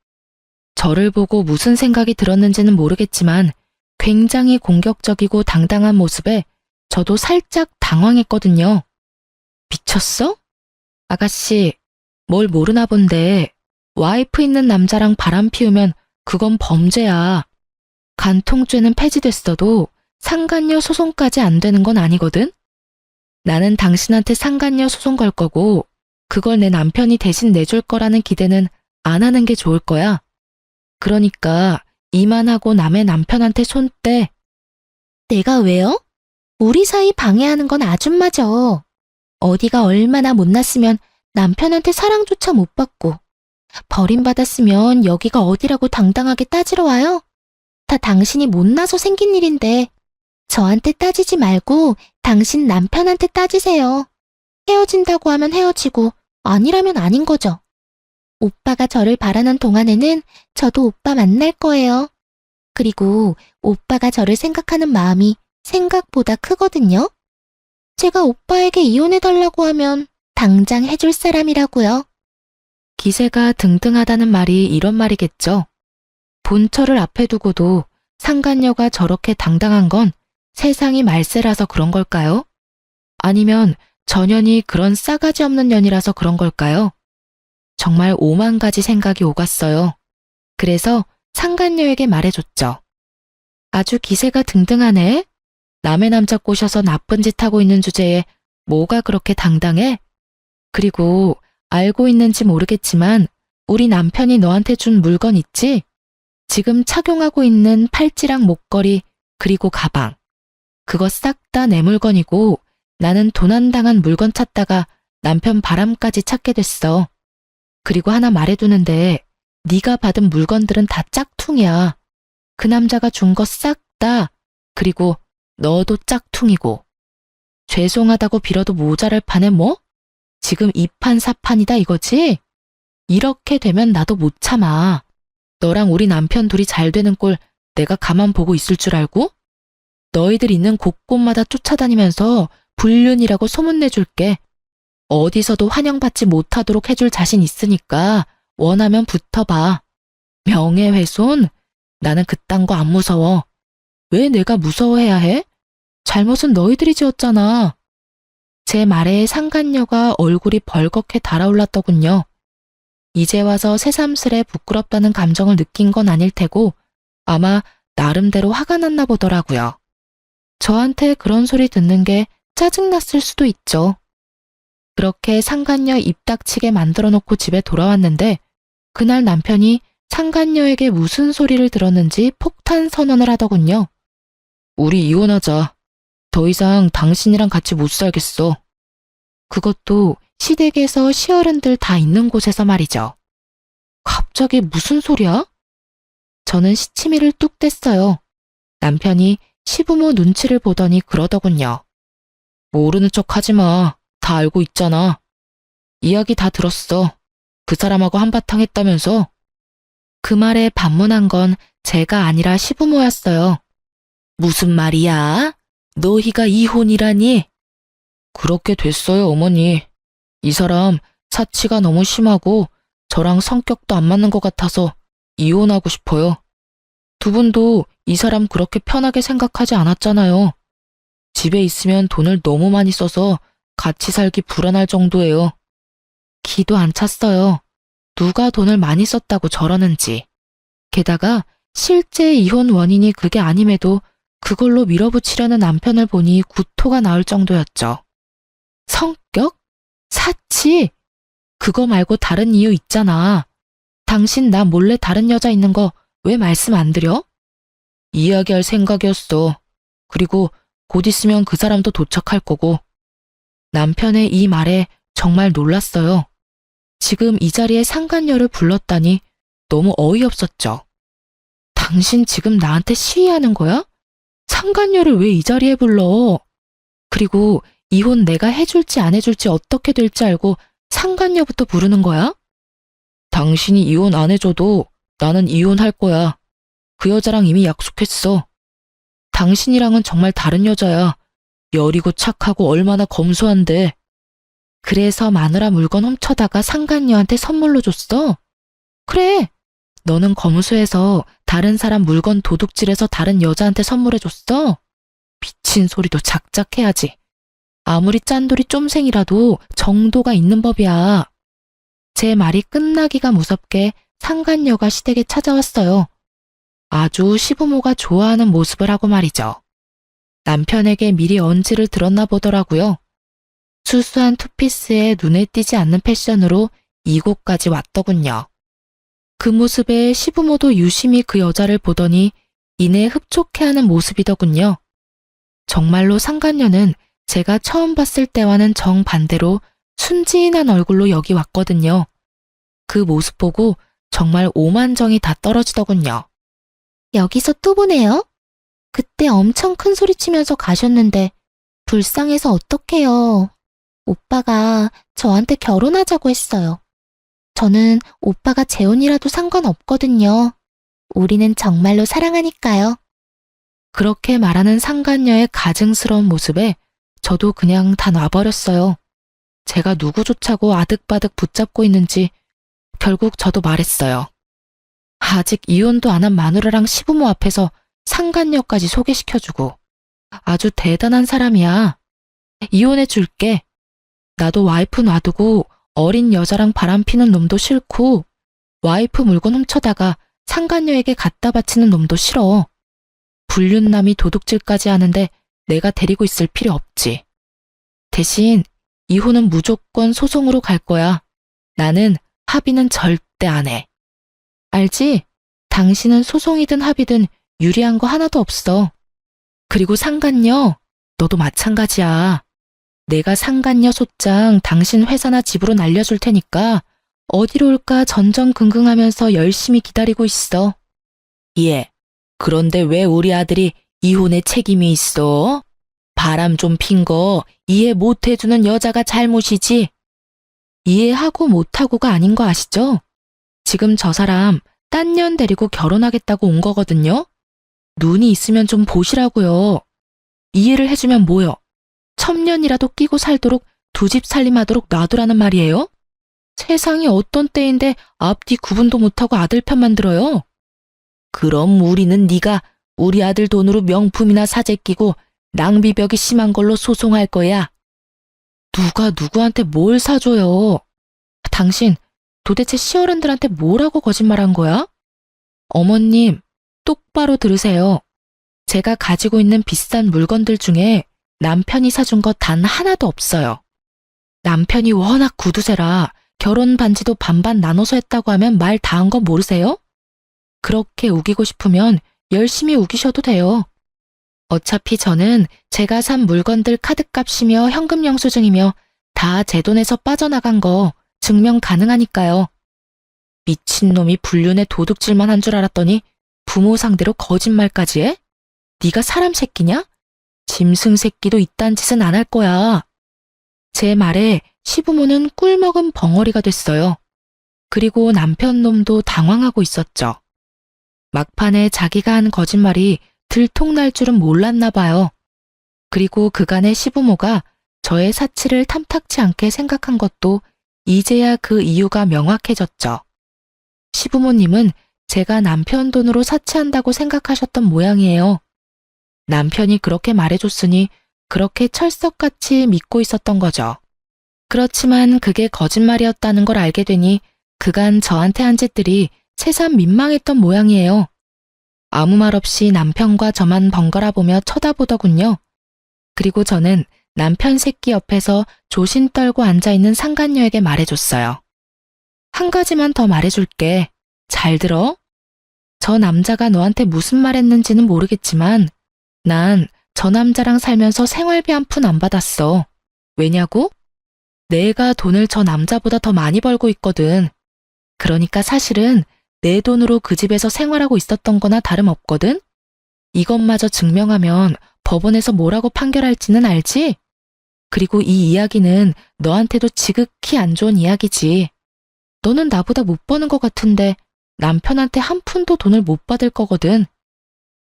저를 보고 무슨 생각이 들었는지는 모르겠지만 굉장히 공격적이고 당당한 모습에 저도 살짝 당황했거든요. 미쳤어? 아가씨, 뭘 모르나 본데 와이프 있는 남자랑 바람 피우면 그건 범죄야. 간통죄는 폐지됐어도 상간녀 소송까지 안 되는 건 아니거든? 나는 당신한테 상간녀 소송 걸 거고 그걸 내 남편이 대신 내줄 거라는 기대는 안 하는 게 좋을 거야. 그러니까 이만하고 남의 남편한테 손 떼. 내가 왜요? 우리 사이 방해하는 건 아줌마죠. 어디가 얼마나 못났으면 남편한테 사랑조차 못 받고 버림받았으면 여기가 어디라고 당당하게 따지러 와요? 다 당신이 못나서 생긴 일인데 저한테 따지지 말고 당신 남편한테 따지세요. 헤어진다고 하면 헤어지고 아니라면 아닌 거죠. 오빠가 저를 바라는 동안에는 저도 오빠 만날 거예요. 그리고 오빠가 저를 생각하는 마음이 생각보다 크거든요. 제가 오빠에게 이혼해달라고 하면 당장 해줄 사람이라고요. 기세가 등등하다는 말이 이런 말이겠죠. 본처를 앞에 두고도 상간녀가 저렇게 당당한 건 세상이 말세라서 그런 걸까요? 아니면 전연이 그런 싸가지 없는 년이라서 그런 걸까요? 정말 오만 가지 생각이 오갔어요. 그래서 상간녀에게 말해줬죠. 아주 기세가 등등하네. 남의 남자 꼬셔서 나쁜 짓 하고 있는 주제에 뭐가 그렇게 당당해? 그리고 알고 있는지 모르겠지만 우리 남편이 너한테 준 물건 있지? 지금 착용하고 있는 팔찌랑 목걸이 그리고 가방. 그거 싹 다 내 물건이고 나는 도난당한 물건 찾다가 남편 바람까지 찾게 됐어. 그리고 하나 말해두는데 네가 받은 물건들은 다 짝퉁이야. 그 남자가 준 거 싹 다. 그리고 너도 짝퉁이고. 죄송하다고 빌어도 모자랄 판에 뭐? 지금 이판사판이다 이거지? 이렇게 되면 나도 못 참아. 너랑 우리 남편 둘이 잘 되는 꼴 내가 가만 보고 있을 줄 알고? 너희들 있는 곳곳마다 쫓아다니면서 불륜이라고 소문내줄게. 어디서도 환영받지 못하도록 해줄 자신 있으니까 원하면 붙어봐. 명예훼손? 나는 그딴 거 안 무서워. 왜 내가 무서워해야 해? 잘못은 너희들이 지었잖아. 제 말에 상간녀가 얼굴이 벌겋게 달아올랐더군요. 이제 와서 새삼스레 부끄럽다는 감정을 느낀 건 아닐 테고 아마 나름대로 화가 났나 보더라고요. 저한테 그런 소리 듣는 게 짜증났을 수도 있죠. 그렇게 상간녀 입 닥치게 만들어 놓고 집에 돌아왔는데 그날 남편이 상간녀에게 무슨 소리를 들었는지 폭탄 선언을 하더군요. 우리 이혼하자. 더 이상 당신이랑 같이 못 살겠어. 그것도 시댁에서 시어른들 다 있는 곳에서 말이죠. 갑자기 무슨 소리야? 저는 시치미를 뚝 뗐어요. 남편이 시부모 눈치를 보더니 그러더군요. 모르는 척 하지 마. 다 알고 있잖아. 이야기 다 들었어. 그 사람하고 한바탕 했다면서? 그 말에 반문한 건 제가 아니라 시부모였어요. 무슨 말이야? 너희가 이혼이라니? 그렇게 됐어요, 어머니. 이 사람 사치가 너무 심하고 저랑 성격도 안 맞는 것 같아서 이혼하고 싶어요. 두 분도 이 사람 그렇게 편하게 생각하지 않았잖아요. 집에 있으면 돈을 너무 많이 써서 같이 살기 불안할 정도예요. 기도 안 찼어요. 누가 돈을 많이 썼다고 저러는지. 게다가 실제 이혼 원인이 그게 아님에도 그걸로 밀어붙이려는 남편을 보니 구토가 나올 정도였죠. 성격? 사치? 그거 말고 다른 이유 있잖아. 당신 나 몰래 다른 여자 있는 거 왜 말씀 안 드려? 이야기할 생각이었어. 그리고 곧 있으면 그 사람도 도착할 거고. 남편의 이 말에 정말 놀랐어요. 지금 이 자리에 상간녀를 불렀다니 너무 어이없었죠. 당신 지금 나한테 시위하는 거야? 상간녀를 왜 이 자리에 불러? 그리고 이혼 내가 해줄지 안 해줄지 어떻게 될지 알고 상간녀부터 부르는 거야? 당신이 이혼 안 해줘도 나는 이혼할 거야. 그 여자랑 이미 약속했어. 당신이랑은 정말 다른 여자야. 여리고 착하고 얼마나 검소한데. 그래서 마누라 물건 훔쳐다가 상간녀한테 선물로 줬어? 그래. 너는 검소해서 다른 사람 물건 도둑질해서 다른 여자한테 선물해줬어? 미친 소리도 작작 해야지. 아무리 짠돌이 쫌생이라도 정도가 있는 법이야. 제 말이 끝나기가 무섭게 상간녀가 시댁에 찾아왔어요. 아주 시부모가 좋아하는 모습을 하고 말이죠. 남편에게 미리 언지를 들었나 보더라고요. 수수한 투피스에 눈에 띄지 않는 패션으로 이곳까지 왔더군요. 그 모습에 시부모도 유심히 그 여자를 보더니 이내 흡족해하는 모습이더군요. 정말로 상간녀는 제가 처음 봤을 때와는 정반대로 순진한 얼굴로 여기 왔거든요. 그 모습 보고 정말 오만정이 다 떨어지더군요. 여기서 또 보네요? 그때 엄청 큰 소리 치면서 가셨는데 불쌍해서 어떡해요. 오빠가 저한테 결혼하자고 했어요. 저는 오빠가 재혼이라도 상관없거든요. 우리는 정말로 사랑하니까요. 그렇게 말하는 상간녀의 가증스러운 모습에 저도 그냥 다 놔버렸어요. 제가 누구 좋자고 아득바득 붙잡고 있는지 결국 저도 말했어요. 아직 이혼도 안 한 마누라랑 시부모 앞에서 상간녀까지 소개시켜주고 아주 대단한 사람이야. 이혼해 줄게. 나도 와이프 놔두고 어린 여자랑 바람피는 놈도 싫고 와이프 물건 훔쳐다가 상간녀에게 갖다 바치는 놈도 싫어. 불륜남이 도둑질까지 하는데 내가 데리고 있을 필요 없지. 대신 이혼은 무조건 소송으로 갈 거야. 나는 합의는 절대 안 해. 알지? 당신은 소송이든 합의든 유리한 거 하나도 없어. 그리고 상간녀, 너도 마찬가지야. 내가 상간녀 소장 당신 회사나 집으로 날려줄 테니까 어디로 올까 전전긍긍하면서 열심히 기다리고 있어. 예, 그런데 왜 우리 아들이 이혼에 책임이 있어? 바람 좀 핀 거 이해 못 해주는 여자가 잘못이지. 이해하고 못하고가 아닌 거 아시죠? 지금 저 사람 딴 년 데리고 결혼하겠다고 온 거거든요. 눈이 있으면 좀 보시라고요. 이해를 해주면 뭐요? 첩년이라도 끼고 살도록 두 집 살림하도록 놔두라는 말이에요? 세상이 어떤 때인데 앞뒤 구분도 못하고 아들 편만 들어요? 그럼 우리는 네가 우리 아들 돈으로 명품이나 사재 끼고 낭비벽이 심한 걸로 소송할 거야. 누가 누구한테 뭘 사줘요? 당신 도대체 시어른들한테 뭐라고 거짓말한 거야? 어머님, 똑바로 들으세요. 제가 가지고 있는 비싼 물건들 중에 남편이 사준 거 단 하나도 없어요. 남편이 워낙 구두쇠라 결혼 반지도 반반 나눠서 했다고 하면 말 다 한 거 모르세요? 그렇게 우기고 싶으면 열심히 우기셔도 돼요. 어차피 저는 제가 산 물건들 카드값이며 현금 영수증이며 다 제 돈에서 빠져나간 거 증명 가능하니까요. 미친놈이 불륜에 도둑질만 한 줄 알았더니 부모 상대로 거짓말까지 해? 네가 사람 새끼냐? 짐승 새끼도 이딴 짓은 안 할 거야. 제 말에 시부모는 꿀먹은 벙어리가 됐어요. 그리고 남편 놈도 당황하고 있었죠. 막판에 자기가 한 거짓말이 들통날 줄은 몰랐나 봐요. 그리고 그간의 시부모가 저의 사치를 탐탁치 않게 생각한 것도 이제야 그 이유가 명확해졌죠. 시부모님은 제가 남편 돈으로 사치한다고 생각하셨던 모양이에요. 남편이 그렇게 말해줬으니 그렇게 철석같이 믿고 있었던 거죠. 그렇지만 그게 거짓말이었다는 걸 알게 되니 그간 저한테 한 짓들이 새삼 민망했던 모양이에요. 아무 말 없이 남편과 저만 번갈아 보며 쳐다보더군요. 그리고 저는 남편 새끼 옆에서 조신 떨고 앉아있는 상간녀에게 말해줬어요. 한 가지만 더 말해줄게. 잘 들어? 저 남자가 너한테 무슨 말 했는지는 모르겠지만 난 저 남자랑 살면서 생활비 한 푼 안 받았어. 왜냐고? 내가 돈을 저 남자보다 더 많이 벌고 있거든. 그러니까 사실은 내 돈으로 그 집에서 생활하고 있었던 거나 다름없거든? 이것마저 증명하면 법원에서 뭐라고 판결할지는 알지? 그리고 이 이야기는 너한테도 지극히 안 좋은 이야기지. 너는 나보다 못 버는 것 같은데 남편한테 한 푼도 돈을 못 받을 거거든.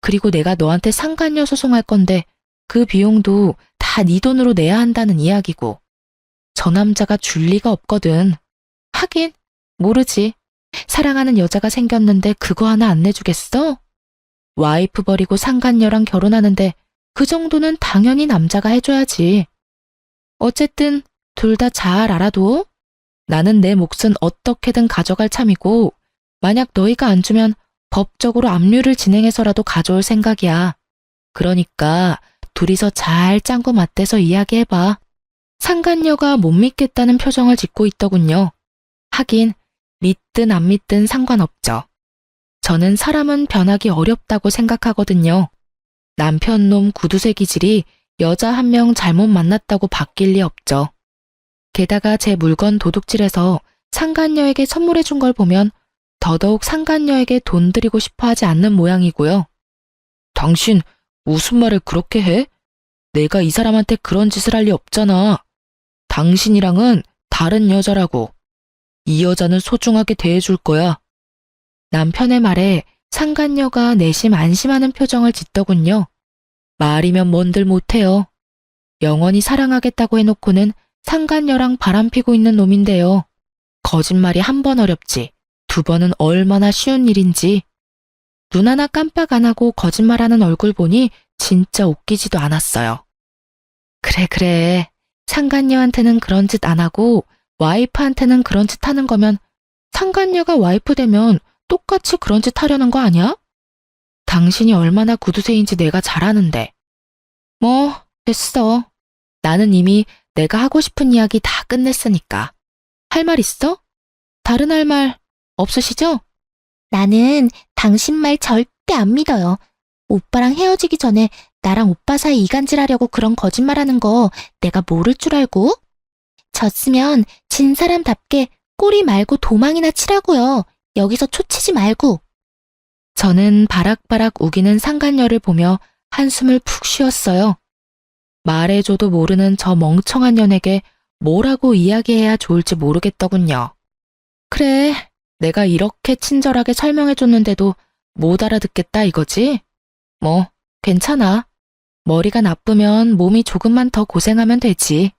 그리고 내가 너한테 상간녀 소송할 건데 그 비용도 다 네 돈으로 내야 한다는 이야기고. 저 남자가 줄 리가 없거든. 하긴 모르지. 사랑하는 여자가 생겼는데 그거 하나 안 내주겠어? 와이프 버리고 상간녀랑 결혼하는데 그 정도는 당연히 남자가 해줘야지. 어쨌든 둘 다 잘 알아둬. 나는 내 몫은 어떻게든 가져갈 참이고 만약 너희가 안 주면 법적으로 압류를 진행해서라도 가져올 생각이야. 그러니까 둘이서 잘 짱구 맞대서 이야기해봐. 상간녀가 못 믿겠다는 표정을 짓고 있더군요. 하긴 믿든 안 믿든 상관없죠. 저는 사람은 변하기 어렵다고 생각하거든요. 남편놈 구두쇠 기질이 여자 한 명 잘못 만났다고 바뀔 리 없죠. 게다가 제 물건 도둑질해서 상간녀에게 선물해 준 걸 보면 더더욱 상간녀에게 돈 드리고 싶어 하지 않는 모양이고요. 당신 무슨 말을 그렇게 해? 내가 이 사람한테 그런 짓을 할 리 없잖아. 당신이랑은 다른 여자라고. 이 여자는 소중하게 대해줄 거야. 남편의 말에 상간녀가 내심 안심하는 표정을 짓더군요. 말이면 뭔들 못해요. 영원히 사랑하겠다고 해놓고는 상간녀랑 바람피고 있는 놈인데요. 거짓말이 한 번 어렵지, 두 번은 얼마나 쉬운 일인지. 눈 하나 깜빡 안 하고 거짓말하는 얼굴 보니 진짜 웃기지도 않았어요. 그래. 상간녀한테는 그런 짓 안 하고 와이프한테는 그런 짓 하는 거면 상간녀가 와이프 되면 똑같이 그런 짓 하려는 거 아니야? 당신이 얼마나 구두쇠인지 내가 잘 아는데. 뭐, 됐어. 나는 이미 내가 하고 싶은 이야기 다 끝냈으니까. 할 말 있어? 다른 할 말 없으시죠? 나는 당신 말 절대 안 믿어요. 오빠랑 헤어지기 전에 나랑 오빠 사이 이간질하려고 그런 거짓말하는 거 내가 모를 줄 알고? 졌으면 진 사람답게 꼬리 말고 도망이나 치라고요. 여기서 초치지 말고. 저는 바락바락 우기는 상간녀를 보며 한숨을 푹 쉬었어요. 말해줘도 모르는 저 멍청한 년에게 뭐라고 이야기해야 좋을지 모르겠더군요. 그래, 내가 이렇게 친절하게 설명해줬는데도 못 알아듣겠다 이거지? 뭐, 괜찮아. 머리가 나쁘면 몸이 조금만 더 고생하면 되지.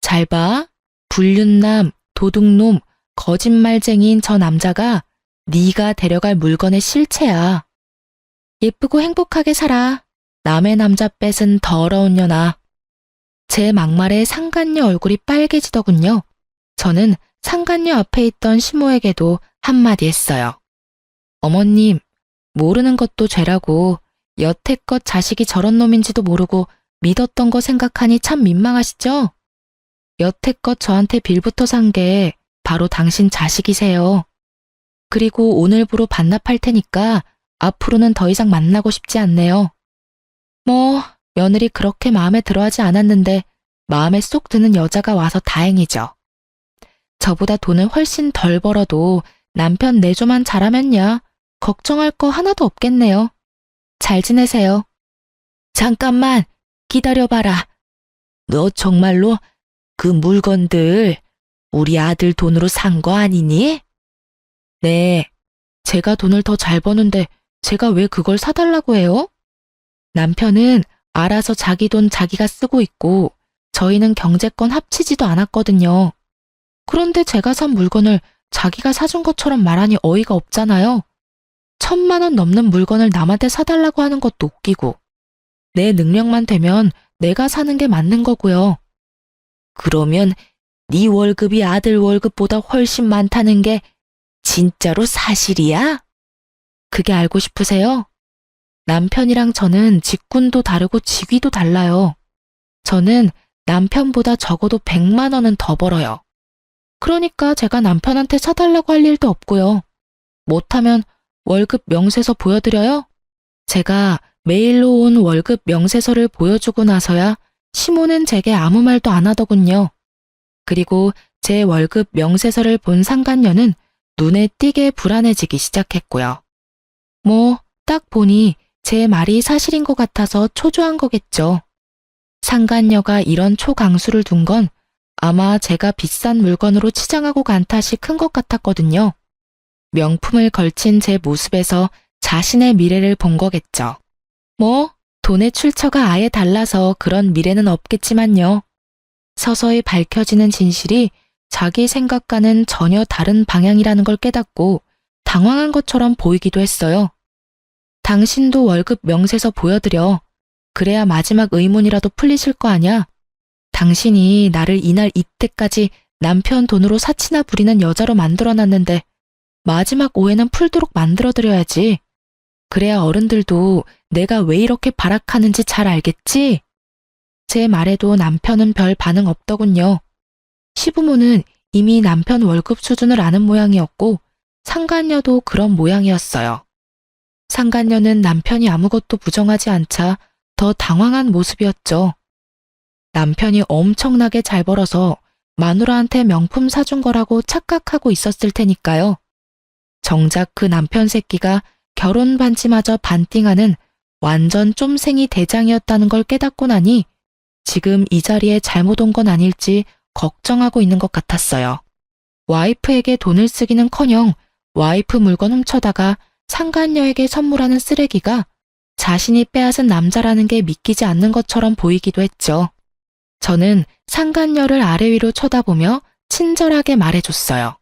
잘 봐. 불륜남, 도둑놈, 거짓말쟁이인 저 남자가 네가 데려갈 물건의 실체야. 예쁘고 행복하게 살아. 남의 남자 뺏은 더러운 년아. 제 막말에 상간녀 얼굴이 빨개지더군요. 저는 상간녀 앞에 있던 시모에게도 한마디 했어요. 어머님, 모르는 것도 죄라고 여태껏 자식이 저런 놈인지도 모르고 믿었던 거 생각하니 참 민망하시죠? 여태껏 저한테 빌부터 산 게 바로 당신 자식이세요. 그리고 오늘부로 반납할 테니까 앞으로는 더 이상 만나고 싶지 않네요. 뭐, 며느리 그렇게 마음에 들어하지 않았는데 마음에 쏙 드는 여자가 와서 다행이죠. 저보다 돈을 훨씬 덜 벌어도 남편 내조만 잘하면야 걱정할 거 하나도 없겠네요. 잘 지내세요. 잠깐만 기다려봐라. 너 정말로 그 물건들 우리 아들 돈으로 산 거 아니니? 네, 제가 돈을 더 잘 버는데 제가 왜 그걸 사달라고 해요? 남편은 알아서 자기 돈 자기가 쓰고 있고 저희는 경제권 합치지도 않았거든요. 그런데 제가 산 물건을 자기가 사준 것처럼 말하니 어이가 없잖아요. 1,000만 원 넘는 물건을 남한테 사달라고 하는 것도 웃기고. 내 능력만 되면 내가 사는 게 맞는 거고요. 그러면 네 월급이 아들 월급보다 훨씬 많다는 게 진짜로 사실이야? 그게 알고 싶으세요? 남편이랑 저는 직군도 다르고 직위도 달라요. 저는 남편보다 적어도 100만 원은 더 벌어요. 그러니까 제가 남편한테 사달라고 할 일도 없고요. 못하면 월급 명세서 보여드려요? 제가 메일로 온 월급 명세서를 보여주고 나서야 시모는 제게 아무 말도 안 하더군요. 그리고 제 월급 명세서를 본 상간녀는 눈에 띄게 불안해지기 시작했고요. 뭐, 딱 보니 제 말이 사실인 것 같아서 초조한 거겠죠. 상간녀가 이런 초강수를 둔 건 아마 제가 비싼 물건으로 치장하고 간 탓이 큰 것 같았거든요. 명품을 걸친 제 모습에서 자신의 미래를 본 거겠죠. 뭐, 돈의 출처가 아예 달라서 그런 미래는 없겠지만요. 서서히 밝혀지는 진실이 자기 생각과는 전혀 다른 방향이라는 걸 깨닫고 당황한 것처럼 보이기도 했어요. 당신도 월급 명세서 보여드려. 그래야 마지막 의문이라도 풀리실 거 아냐? 당신이 나를 이날 이때까지 남편 돈으로 사치나 부리는 여자로 만들어놨는데 마지막 오해는 풀도록 만들어드려야지. 그래야 어른들도 내가 왜 이렇게 발악하는지 잘 알겠지? 제 말에도 남편은 별 반응 없더군요. 시부모는 이미 남편 월급 수준을 아는 모양이었고 상간녀도 그런 모양이었어요. 상간녀는 남편이 아무것도 부정하지 않자 더 당황한 모습이었죠. 남편이 엄청나게 잘 벌어서 마누라한테 명품 사준 거라고 착각하고 있었을 테니까요. 정작 그 남편 새끼가 결혼 반지마저 반띵하는 완전 쫌생이 대장이었다는 걸 깨닫고 나니 지금 이 자리에 잘못 온 건 아닐지 걱정하고 있는 것 같았어요. 와이프에게 돈을 쓰기는커녕 와이프 물건 훔쳐다가 상간녀에게 선물하는 쓰레기가 자신이 빼앗은 남자라는 게 믿기지 않는 것처럼 보이기도 했죠. 저는 상간녀를 아래 위로 쳐다보며 친절하게 말해줬어요.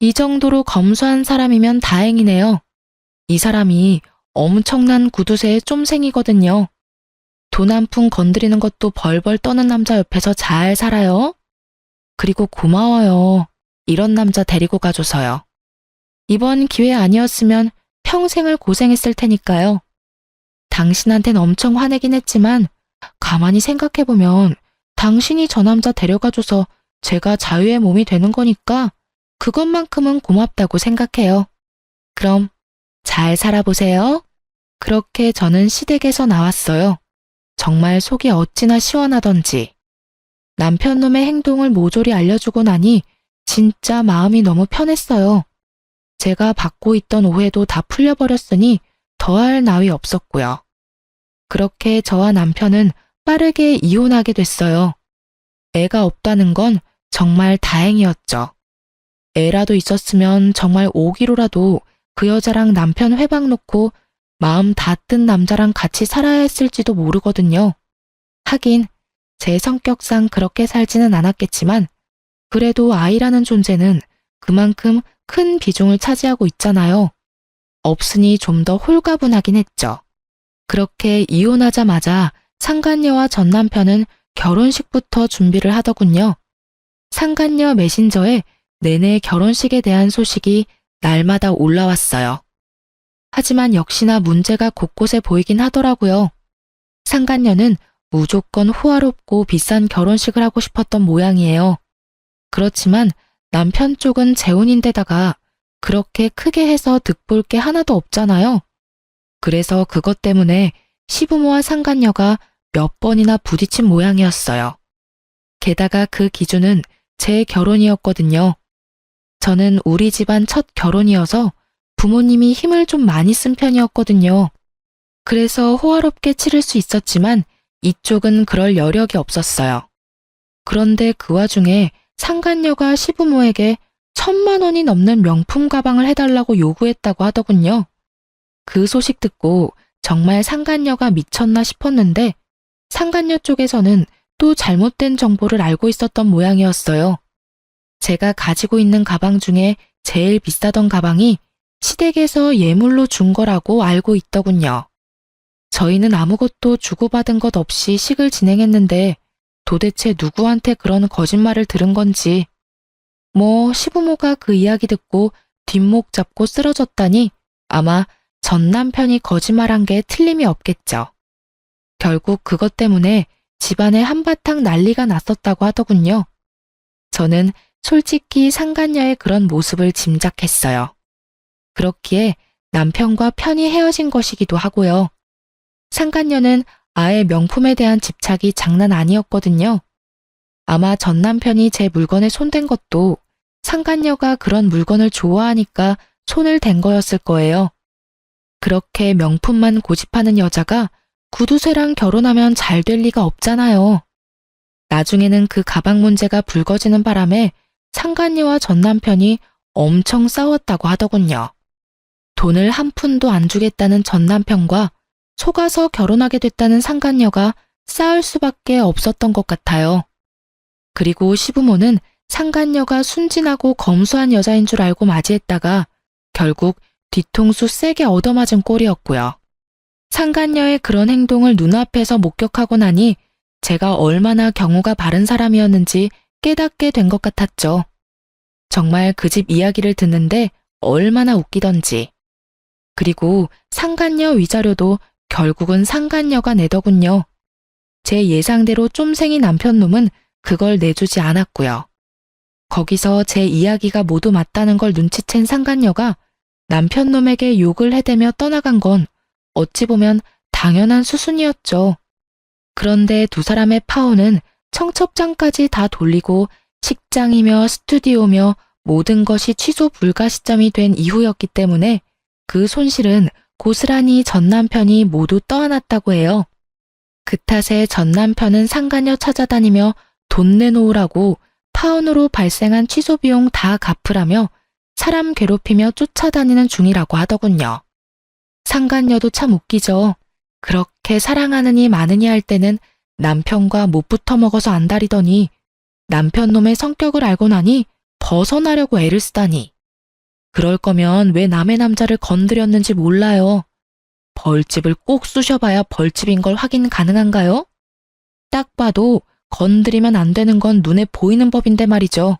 이 정도로 검소한 사람이면 다행이네요. 이 사람이 엄청난 구두쇠의 쫌생이거든요. 돈 한 푼 건드리는 것도 벌벌 떠는 남자 옆에서 잘 살아요. 그리고 고마워요. 이런 남자 데리고 가줘서요. 이번 기회 아니었으면 평생을 고생했을 테니까요. 당신한텐 엄청 화내긴 했지만 가만히 생각해보면 당신이 저 남자 데려가줘서 제가 자유의 몸이 되는 거니까 그것만큼은 고맙다고 생각해요. 그럼 잘 살아보세요. 그렇게 저는 시댁에서 나왔어요. 정말 속이 어찌나 시원하던지. 남편 놈의 행동을 모조리 알려주고 나니 진짜 마음이 너무 편했어요. 제가 받고 있던 오해도 다 풀려버렸으니 더할 나위 없었고요. 그렇게 저와 남편은 빠르게 이혼하게 됐어요. 애가 없다는 건 정말 다행이었죠. 애라도 있었으면 정말 5kg라도 그 여자랑 남편 회방 놓고 마음 다 뜬 남자랑 같이 살아야 했을지도 모르거든요. 하긴 제 성격상 그렇게 살지는 않았겠지만 그래도 아이라는 존재는 그만큼 큰 비중을 차지하고 있잖아요. 없으니 좀 더 홀가분하긴 했죠. 그렇게 이혼하자마자 상간녀와 전 남편은 결혼식부터 준비를 하더군요. 상간녀 메신저에 내내 결혼식에 대한 소식이 날마다 올라왔어요. 하지만 역시나 문제가 곳곳에 보이긴 하더라고요. 상간녀는 무조건 호화롭고 비싼 결혼식을 하고 싶었던 모양이에요. 그렇지만 남편 쪽은 재혼인데다가 그렇게 크게 해서 득볼 게 하나도 없잖아요. 그래서 그것 때문에 시부모와 상간녀가 몇 번이나 부딪힌 모양이었어요. 게다가 그 기준은 제 결혼이었거든요. 저는 우리 집안 첫 결혼이어서 부모님이 힘을 좀 많이 쓴 편이었거든요. 그래서 호화롭게 치를 수 있었지만 이쪽은 그럴 여력이 없었어요. 그런데 그 와중에 상간녀가 시부모에게 1,000만 원이 넘는 명품 가방을 해달라고 요구했다고 하더군요. 그 소식 듣고 정말 상간녀가 미쳤나 싶었는데 상간녀 쪽에서는 또 잘못된 정보를 알고 있었던 모양이었어요. 제가 가지고 있는 가방 중에 제일 비싸던 가방이 시댁에서 예물로 준 거라고 알고 있더군요. 저희는 아무것도 주고받은 것 없이 식을 진행했는데 도대체 누구한테 그런 거짓말을 들은 건지. 시부모가 그 이야기 듣고 뒷목 잡고 쓰러졌다니 아마 전 남편이 거짓말한 게 틀림이 없겠죠. 결국 그것 때문에 집안에 한바탕 난리가 났었다고 하더군요. 저는 솔직히 상간녀의 그런 모습을 짐작했어요. 그렇기에 남편과 편히 헤어진 것이기도 하고요. 상간녀는 아예 명품에 대한 집착이 장난 아니었거든요. 아마 전 남편이 제 물건에 손댄 것도 상간녀가 그런 물건을 좋아하니까 손을 댄 거였을 거예요. 그렇게 명품만 고집하는 여자가 구두쇠랑 결혼하면 잘 될 리가 없잖아요. 나중에는 그 가방 문제가 불거지는 바람에 상간녀와 전 남편이 엄청 싸웠다고 하더군요. 돈을 한 푼도 안 주겠다는 전 남편과 속아서 결혼하게 됐다는 상간녀가 싸울 수밖에 없었던 것 같아요. 그리고 시부모는 상간녀가 순진하고 검소한 여자인 줄 알고 맞이했다가 결국 뒤통수 세게 얻어맞은 꼴이었고요. 상간녀의 그런 행동을 눈앞에서 목격하고 나니 제가 얼마나 경우가 바른 사람이었는지 깨닫게 된 것 같았죠. 정말 그 집 이야기를 듣는데 얼마나 웃기던지. 그리고 상간녀 위자료도 결국은 상간녀가 내더군요. 제 예상대로 쫌생이 남편놈은 그걸 내주지 않았고요. 거기서 제 이야기가 모두 맞다는 걸 눈치챈 상간녀가 남편놈에게 욕을 해대며 떠나간 건 어찌 보면 당연한 수순이었죠. 그런데 두 사람의 파혼은 청첩장까지 다 돌리고 식장이며 스튜디오며 모든 것이 취소 불가 시점이 된 이후였기 때문에 그 손실은 고스란히 전 남편이 모두 떠안았다고 해요. 그 탓에 전 남편은 상간녀 찾아다니며 돈 내놓으라고 파혼으로 발생한 취소 비용 다 갚으라며 사람 괴롭히며 쫓아다니는 중이라고 하더군요. 상간녀도 참 웃기죠. 그렇게 사랑하느니 마느니 할 때는 남편과 못 붙어 먹어서 안달이더니 남편놈의 성격을 알고 나니 벗어나려고 애를 쓰다니. 그럴 거면 왜 남의 남자를 건드렸는지 몰라요. 벌집을 꼭 쑤셔봐야 벌집인 걸 확인 가능한가요? 딱 봐도 건드리면 안 되는 건 눈에 보이는 법인데 말이죠.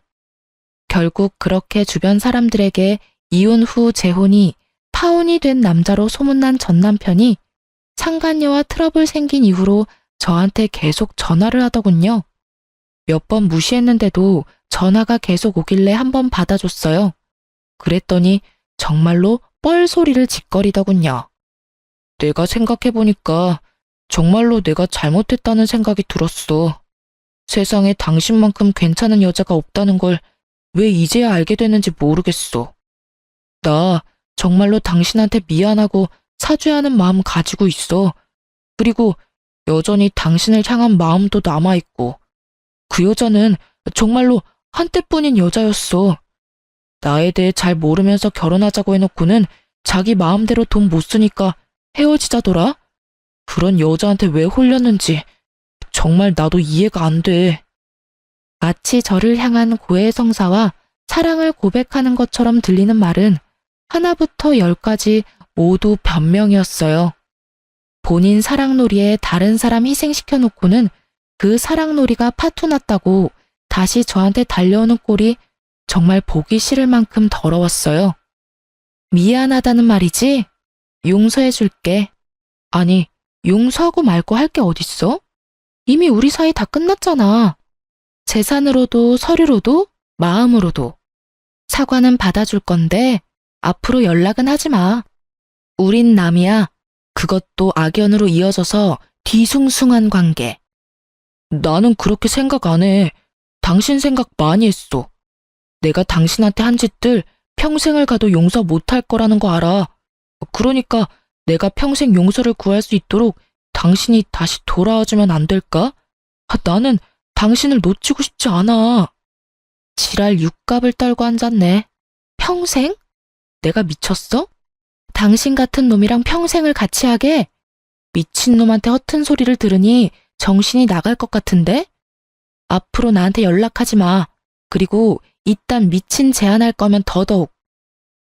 결국 그렇게 주변 사람들에게 이혼 후 재혼이 파혼이 된 남자로 소문난 전 남편이 상간녀와 트러블 생긴 이후로 저한테 계속 전화를 하더군요. 몇 번 무시했는데도 전화가 계속 오길래 한번 받아줬어요. 그랬더니 정말로 뻘소리를 짓거리더군요. 내가 생각해보니까 정말로 내가 잘못했다는 생각이 들었어. 세상에 당신만큼 괜찮은 여자가 없다는 걸 왜 이제야 알게 됐는지 모르겠어. 나 정말로 당신한테 미안하고 사죄하는 마음 가지고 있어. 그리고 여전히 당신을 향한 마음도 남아있고. 그 여자는 정말로 한때뿐인 여자였어. 나에 대해 잘 모르면서 결혼하자고 해놓고는 자기 마음대로 돈 못 쓰니까 헤어지자더라? 그런 여자한테 왜 홀렸는지 정말 나도 이해가 안 돼. 마치 저를 향한 고해성사와 사랑을 고백하는 것처럼 들리는 말은 하나부터 열까지 모두 변명이었어요. 본인 사랑놀이에 다른 사람 희생시켜 놓고는 그 사랑놀이가 파토났다고 다시 저한테 달려오는 꼴이 정말 보기 싫을 만큼 더러웠어요. 미안하다는 말이지? 용서해줄게. 아니, 용서하고 말고 할 게 어딨어? 이미 우리 사이 다 끝났잖아. 재산으로도 서류로도 마음으로도. 사과는 받아줄 건데 앞으로 연락은 하지 마. 우린 남이야. 그것도 악연으로 이어져서 뒤숭숭한 관계. 나는 그렇게 생각 안 해. 당신 생각 많이 했어. 내가 당신한테 한 짓들 평생을 가도 용서 못할 거라는 거 알아. 그러니까 내가 평생 용서를 구할 수 있도록 당신이 다시 돌아와주면 안 될까? 나는 당신을 놓치고 싶지 않아. 지랄 육갑을 떨고 앉았네. 평생? 내가 미쳤어? 당신 같은 놈이랑 평생을 같이 하게? 미친놈한테 허튼 소리를 들으니 정신이 나갈 것 같은데? 앞으로 나한테 연락하지 마. 그리고 이딴 미친 제안할 거면 더더욱.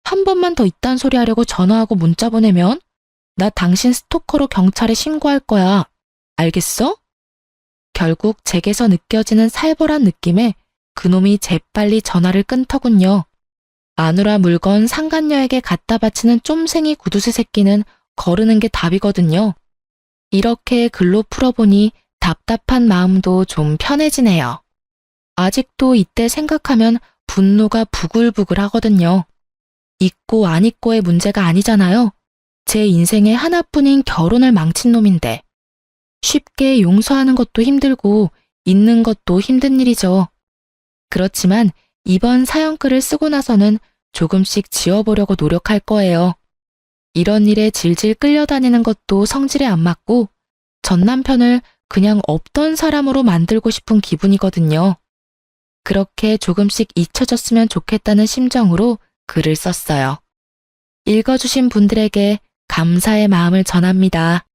한 번만 더 이딴 소리 하려고 전화하고 문자 보내면 나 당신 스토커로 경찰에 신고할 거야. 알겠어? 결국 제게서 느껴지는 살벌한 느낌에 그놈이 재빨리 전화를 끊더군요. 마누라 물건 상간녀에게 갖다 바치는 쫌생이 구두쇠 새끼는 거르는 게 답이거든요. 이렇게 글로 풀어보니 답답한 마음도 좀 편해지네요. 아직도 이때 생각하면 분노가 부글부글 하거든요. 있고 안 있고의 문제가 아니잖아요. 제 인생의 하나뿐인 결혼을 망친 놈인데. 쉽게 용서하는 것도 힘들고 잊는 것도 힘든 일이죠. 그렇지만 이번 사연글을 쓰고 나서는 조금씩 지워보려고 노력할 거예요. 이런 일에 질질 끌려다니는 것도 성질에 안 맞고 전 남편을 그냥 없던 사람으로 만들고 싶은 기분이거든요. 그렇게 조금씩 잊혀졌으면 좋겠다는 심정으로 글을 썼어요. 읽어주신 분들에게 감사의 마음을 전합니다.